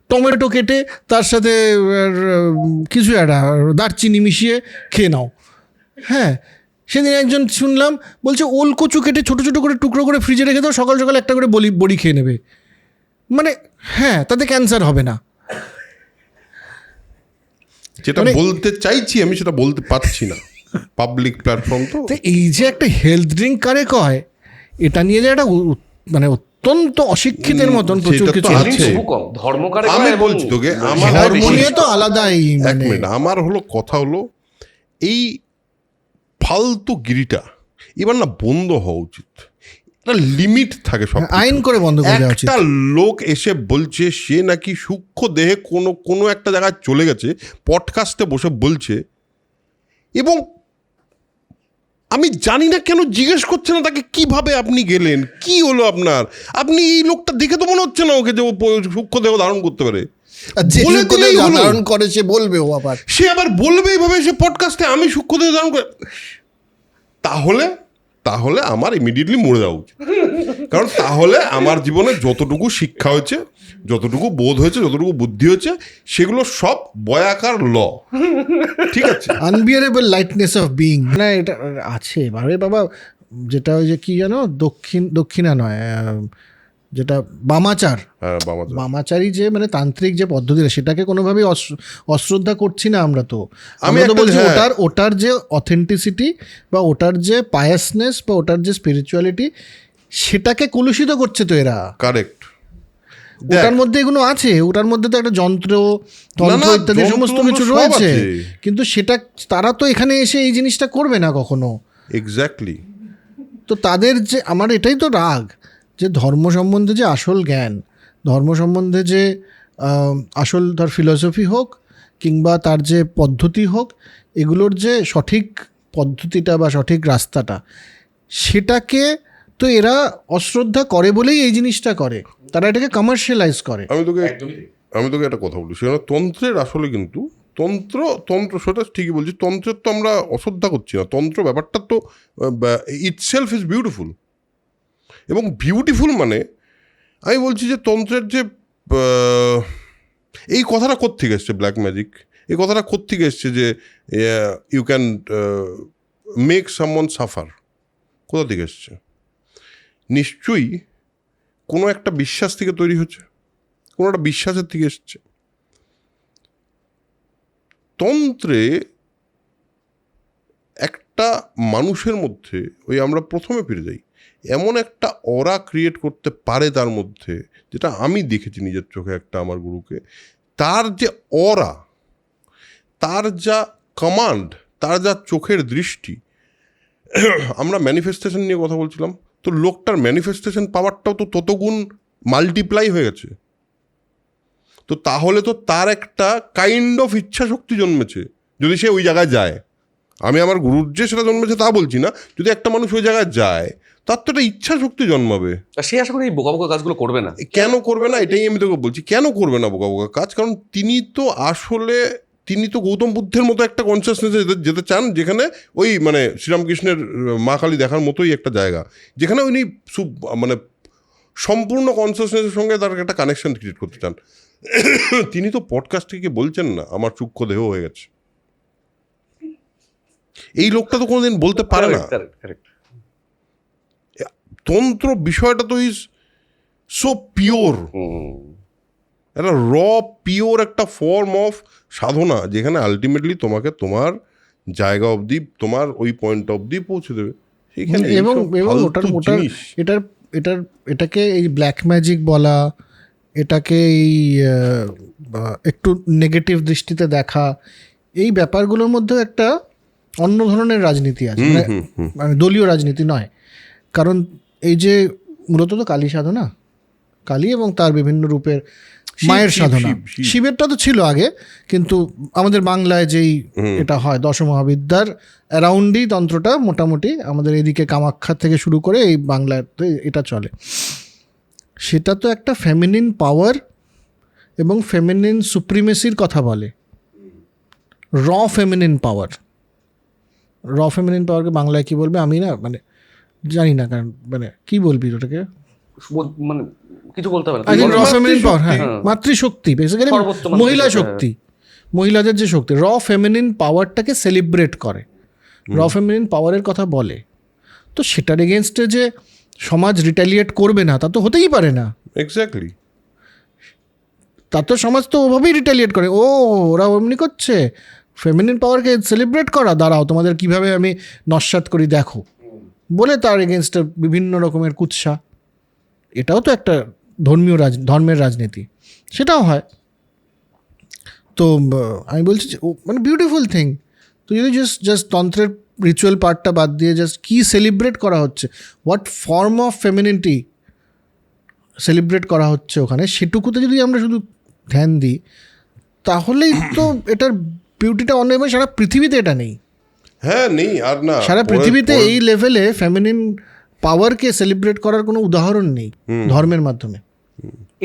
টমেটো কেটে তার সাথে কিছু একটা দারচিনি মিশিয়ে খেয়ে নাও। হ্যাঁ, সেদিন একজন শুনলাম বলছে ওল কচু কেটে ছোটো ছোটো করে টুকরো করে ফ্রিজে রেখে দাও, সকাল সকাল একটা করে বড়ি খেয়ে নেবে। মানে হ্যাঁ, তাতে ক্যান্সার হবে না। যেটা বলতে চাইছি আমি সেটা বলতে পারছি না, পাবলিক প্ল্যাটফর্ম তো। এই যে একটা হেলথ ড্রিঙ্ক কারে কয়, এটা নিয়ে যে একটা মানে অত্যন্ত অশিক্ষিতের মতন প্রচুর কিছু আছে। আমি বলছি তোকে, আমার ধর্ম নিয়ে তো আলাদাই। আমার হলো কথা হলো এই ফালতু গিরিটা এবার না বন্ধ হওয়া উচিত, একটা লিমিট থাকে সব, আইন করে বন্ধ করে দেওয়া উচিত। একটা লোক এসে বলছে সে নাকি সূক্ষ্ম দেহে কোনো একটা জায়গায় চলে গেছে, পডকাস্টে বসে বলছে, এবং আমি জানি না কেন জিজ্ঞেস করছে না তাকে কিভাবে আপনি গেলেন, কি হলো আপনার, আপনি এই লোকটা দেখে তো মনে হচ্ছে না ওকে যে ও সূক্ষ্ম দেহ ধারণ করতে পারে। বলে দিলেই হলো। ধারণ করে সে বলবে, ও আবার সে আবার বলবে এইভাবে সে পডকাস্টে আমি সূক্ষ্ম দেহ ধারণ করে, তাহলে তাহলে আমার ইমিডিয়েটলি মরে যাওয়া উচিত। কারণ তাহলে আমার জীবনে যতটুকু শিক্ষা হয়েছে, যতটুকু বোধ হয়েছে, যতটুকু বুদ্ধি হয়েছে, সেগুলো সব বয়াকার ল। ঠিক আছে, আনবিয়ারেবল লাইটনেস অফ বিইং না, এটা আছে আরে বাবা। যেটা ওই যে কি জানো, দক্ষিণা নয়, যেটা বামাচার, হ্যাঁ বাবা, বামাচারী যে মানে তান্ত্রিক যে পদ্ধতিটা, সেটাকে কোনোভাবেই অশ্রদ্ধা করছি না আমরা। তো আমি আমরা তো একটা- বলছি হ্যাঁ। ওটার যে অথেন্টিসিটি বা ওটার যে পায়াসনেস বা ওটার যে স্পিরিচুয়ালিটি, সেটাকে কলুষিত করছে তো এরা। কারেক্ট। ওটার মধ্যে এগুলো আছে, ওটার মধ্যে তো একটা তন্ত্র ইত্যাদি যন্ত্র সমস্ত কিছু সব রয়েছে, আছে। কিন্তু সেটা তারা তো এখানে এসে এই জিনিসটা করবে না কখনো। এক্স্যাক্টলি। তো তাদের যে, আমার এটাই তো রাগ, যে ধর্ম সম্বন্ধে যে আসল জ্ঞান, ধর্ম সম্বন্ধে যে আসল তার ফিলসফি হোক কিংবা তার যে পদ্ধতি হোক, এগুলোর যে সঠিক পদ্ধতিটা বা সঠিক রাস্তাটা, সেটাকে তো এরা অশ্রদ্ধা করে বলেই এই জিনিসটা করে, তারা এটাকে কমার্শিয়ালাইজ করে। আমি তোকে একটা কথা বলি, সেখানে তন্ত্রের আসলে কিন্তু তন্ত্র সেটা ঠিকই বলছি, তন্ত্রের তো আমরা অশ্রদ্ধা করছি না। তন্ত্র ব্যাপারটা তো ইটসেলফ ইজ বিউটিফুল, এবং বিউটিফুল মানে আমি বলছি যে তন্ত্রের যে এই কথাটা কোত্থেকে এসছে, ব্ল্যাক ম্যাজিক, এই কথাটা কোত্থেকে এসছে যে you can make someone suffer, কোথা থেকে এসছে? নিশ্চয়ই কোনো একটা বিশ্বাস থেকে তৈরি হচ্ছে, কোনো একটা বিশ্বাসের থেকে এসছে। তন্ত্রে একটা মানুষের মধ্যে, ওই আমরা প্রথমে ফিরে যাই, এমন একটা অরা ক্রিয়েট করতে পারে তার মধ্যে, যেটা আমি দেখেছি নিজের চোখে একটা আমার গুরুকে, তার যে অরা, তার যা কমান্ড, তার যা চোখের দৃষ্টি। আমরা ম্যানিফেস্টেশন নিয়ে কথা বলছিলাম, তো লোকটার ম্যানিফেস্টেশন পাওয়ারটাও তো ততগুণ মাল্টিপ্লাই হয়ে গেছে। তো তাহলে তো তার একটা কাইন্ড অফ ইচ্ছা শক্তি জন্মেছে যদি সে ওই জায়গায় যায়। আমি আমার গুরুর যে সেটা জন্মেছে তা বলছি না, যদি একটা মানুষ ওই জায়গায় যায়, তার তো একটা ইচ্ছা শক্তি জন্মাবে। সে আশা করি এই বোকা বোকা কাজগুলো করবে না। কেন করবে না, এটাই আমি তোকে বলছি, কেন করবে না বোকা বোকা কাজ? কারণ তিনি তো গৌতম বুদ্ধের মতো একটা কনসিয়াসনেসে যেতে চান, যেখানে ওই মানে শ্রীরামকৃষ্ণের মা কালী দেখার মতোই একটা জায়গা, যেখানে উনি মানে সম্পূর্ণ কনসিয়াসনেসের সঙ্গে তার একটা কানেকশন ক্রিয়েট করতে চান। তিনি তো পডকাস্ট থেকে বলছেন না আমার সূক্ষ্ম দেহ হয়ে গেছে। এই লোকটা তো কোনোদিন বলতে পারে না। তন্ত্র বিষয়টা তো ইজ সো পিওর, একটা পিওর একটা ফর্ম অফ সাধনা, যেখানে আলটিমেটলি তোমাকে তোমার জায়গা অবধি, তোমার ওই পয়েন্ট অবধি পৌঁছে দেবে। সেইখানে এবং এটাকে এই ব্ল্যাক ম্যাজিক বলা, এটাকে এই একটু নেগেটিভ দৃষ্টিতে দেখা, এই ব্যাপারগুলোর মধ্যেও একটা অন্য ধরনের রাজনীতি আছে, মানে দলীয় রাজনীতি নয়। কারণ এই যে মূলত তো কালী সাধনা, কালী এবং তার বিভিন্ন রূপের মায়ের সাধনা, শিবেরটা তো ছিল আগে, কিন্তু আমাদের বাংলায় যেই এটা হয় দশমহাবিদ্যার অ্যারাউন্ডই তন্ত্রটা মোটামুটি আমাদের এদিকে কামাখ্যা থেকে শুরু করে এই বাংলায় এটা চলে। সেটা তো একটা ফেমিনিন পাওয়ার এবং ফেমিনিন সুপ্রিমেসির কথা বলে, র ফেমিনিন পাওয়ারকে বাংলায় কি বলবে আমি না মানে জানি না, কারণ মানে কি বলবি ওটাকে, মানে কিছু বলতে হবে না। র ফেমিনিন পাওয়ার, হ্যাঁ মাতৃশক্তি, বেসিক্যালি মহিলা শক্তি, মহিলাদের যে শক্তি, র ফেমিনিন পাওয়ারটাকে সেলিব্রেট করে, র ফেমিনিন পাওয়ারের কথা বলে। তো সেটার এগেনস্টে যে সমাজ রিটালিয়েট করবে না তা তো হতেই পারে না। এক্স্যাক্টলি, তা তো সমাজ তো ওভাবেই রিটালিয়েট করে, ওরা অমনি করছে, ফেমিনিন পাওয়ারকে সেলিব্রেট করা, দাঁড়াও তোমাদের কিভাবে আমি নস্যাৎ করি দেখো, বলে তার এগেনস্টে বিভিন্ন রকমের কুৎসা। এটাও তো একটা ধর্মের রাজনীতি, সেটাও হয়। তো আমি বলছি যে মানে বিউটিফুল থিং। তো যদি জাস্ট তন্ত্রের রিচুয়াল পার্টটা বাদ দিয়ে জাস্ট কী সেলিব্রেট করা হচ্ছে, what form of femininity celebrate করা হচ্ছে ওখানে, সেটুকুতে যদি আমরা শুধু ধ্যান দিই, তাহলেই তো এটার বিউটিটা অনেক, সারা পৃথিবীতে এটা নেই। হ্যাঁ নেই আর না সারা পৃথিবীতে এই লেভেলে ফেমিনিন পাওয়ারকে সেলিব্রেট করার কোনো উদাহরণ নেই ধর্মের মাধ্যমে।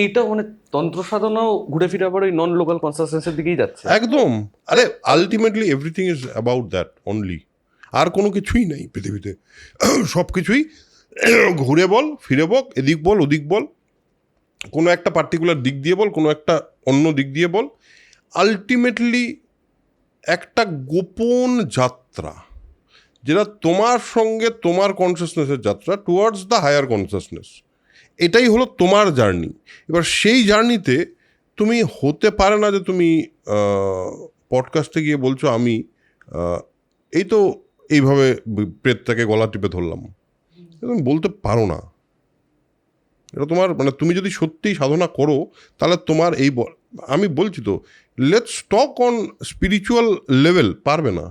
এইটা মানে তন্ত্র সাধনাও ঘুরে ফিরে আবার ওই নন লোকাল কনসিস্টেন্সির দিকেই যাচ্ছে একদম। আরে ultimately everything is about that only, আর কোনো কিছুই নেই পৃথিবীতে। সব কিছুই ঘুরে বল ফিরে বল, এদিক বল ওদিক বল, কোনো একটা পার্টিকুলার দিক দিয়ে বল, কোনো একটা অন্য দিক দিয়ে বল, আলটিমেটলি একটা গোপন যাত্রা, যেটা তোমার সঙ্গে তোমার কনসিয়াসনেসের যাত্রা টুয়ার্ডস দ্য হায়ার কনসিয়াসনেস। এটাই হলো তোমার জার্নি। এবার সেই জার্নিতে তুমি হতে পারে না যে তুমি পডকাস্টে গিয়ে বলছো আমি এই তো এইভাবে প্রেতটাকে গলা টিপে ধরলাম, তুমি বলতে পারো না। এটা তোমার মানে তুমি যদি সত্যিই সাধনা করো তাহলে তোমার এই আমি বলছি তো, let's talk on spiritual level, পারবে না।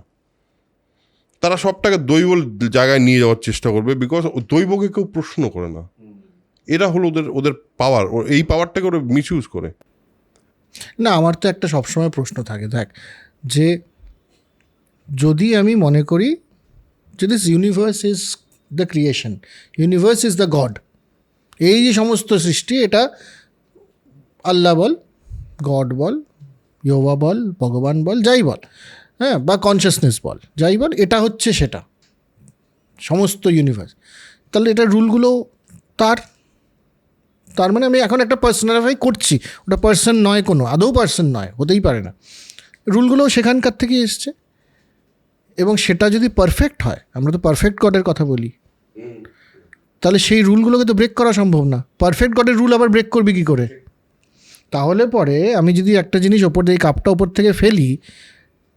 তারা সবটাকে দৈব জায়গায় নিয়ে যাওয়ার চেষ্টা করবে, বিকজ দৈবকে কেউ প্রশ্ন করে না। এরা হলো ওদের পাওয়ার, এই পাওয়ারটাকে ওরা মিস ইউজ করে। না, আমার তো একটা সবসময় প্রশ্ন থাকে, দেখ, যে যদি আমি মনে করি যে this universe is the creation, universe is the god, এই যে সমস্ত সৃষ্টি এটা আল্লাহ বল, গড বল, ইয়োবা বল, ভগবান বল, যাই বল, হ্যাঁ, বা কনসিয়াসনেস বল, যাই বল, এটা হচ্ছে সেটা সমস্ত ইউনিভার্স, তাহলে এটা রুলগুলো তার মানে আমি এখন একটা পার্সোনালিফাই করছি, ওটা পার্সন নয়, কোনো আদৌ পার্সন নয়, হতেই পারে না। রুলগুলোও সেখানকার থেকে এসছে, এবং সেটা যদি পারফেক্ট হয়, আমরা তো পারফেক্ট গডের কথা বলি, তাহলে সেই রুলগুলোকে তো ব্রেক করা সম্ভব না। পারফেক্ট গডের রুল আবার ব্রেক করবি কী করে? তাহলে পরে আমি যদি একটা জিনিস ওপর দিয়ে কাপটা ওপর থেকে ফেলি,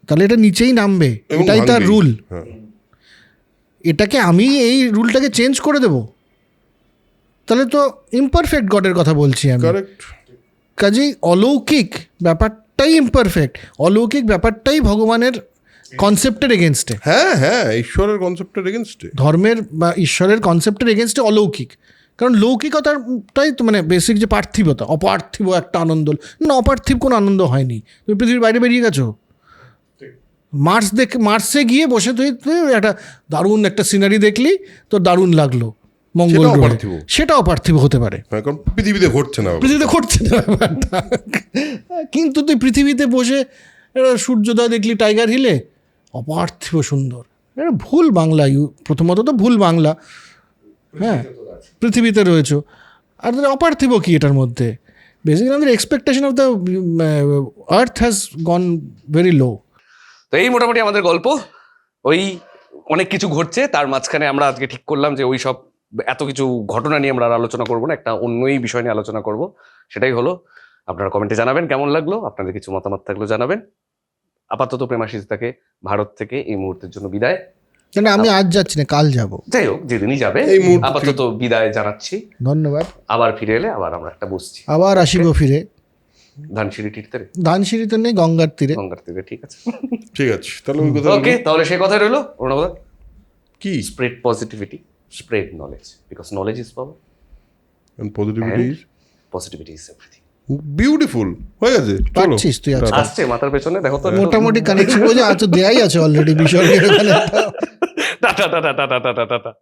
তাহলে এটা নিচেই নামবে, এটাই তার রুল। এটাকে আমি এই রুলটাকে চেঞ্জ করে দেব, তাহলে তো ইমপারফেক্ট গডের কথা বলছি আমি। কাজেই অলৌকিক ব্যাপারটাই ইমপারফেক্ট, অলৌকিক ব্যাপারটাই ভগবানের কনসেপ্টের এগেনস্টে। হ্যাঁ হ্যাঁ, ঈশ্বরের কনসেপ্টের এগেনস্টে, ধর্মের বা ঈশ্বরের কনসেপ্টের এগেনস্টে অলৌকিক। কারণ লৌকিকতাটাই তো মানে বেসিক যে পার্থিবতা, অপার্থিব একটা আনন্দ, না অপার্থিব কোনো আনন্দ হয়নি। তুমি পৃথিবীর বাইরে বেরিয়ে গেছো, মার্সে গিয়ে বসে তুই একটা দারুণ একটা সিনারি দেখলি, তোর দারুণ লাগলো, মঙ্গল গ্রহে, সেটা অপার্থিব হতে পারে, কারণ পৃথিবীতে ঘটছে না, পৃথিবীতে ঘটছে না ব্যাপারটা। কিন্তু তুই পৃথিবীতে বসে সূর্যোদয় দেখলি টাইগার হিলে, অপার্থিব সুন্দর। এটা ভুল বাংলা, প্রথমত তো ভুল বাংলা। হ্যাঁ, পৃথিবীতে রয়েছে, আর অপার্থিব কি এটার মধ্যে? বেসিক্যালি আমাদের expectation of the earth has gone very low. তো এই মোটামুটি আমাদের গল্প। ওই অনেক কিছু ঘটছে, তার মাঝখানে আমরা আজকে ঠিক করলাম যে ওই সব এত কিছু ঘটনা নিয়ে আমরা আর আলোচনা করবো না, একটা অন্যই বিষয় নিয়ে আলোচনা করব। সেটাই হলো, আপনারা কমেন্টে জানাবেন কেমন লাগলো, আপনাদের কিছু মতামত থাকলেও জানাবেন। আপাতত প্রেমাশিসদাকে ভারত থেকে এই মুহূর্তের জন্য বিদায়। না, আমি আজ যাচ্ছি না, কাল যাব। যাই হোক, যেদিনই যাবে এই মুহূর্তে আপাতত বিদায় জানাচ্ছি, ধন্যবাদ। আবার ফিরে এলে আবার আমরা একটা বসছি, আবার আসিব ফিরে। ধানসিঁড়ি তীর্থে, ধানসিঁড়ি তো নেই, গঙ্গার তীরে। গঙ্গার তীরে, ঠিক আছে ঠিক আছে, তাহলে ওই কথা ওকে, তাহলে সেই কথাই রইলো। প্রণবদা, কি spread positivity, spread knowledge, because knowledge is power and positivity is positivity is everything. Beautiful হয়ে গেছে। চলো, পাচ্ছিস তুই আজকে আসছে মাথার পেছনে, দেখো তো মোটামুটি কানেকশন বোঝা, আজ দেয়াই আছে অলরেডি বিষয়। Tata tata tata tata tata.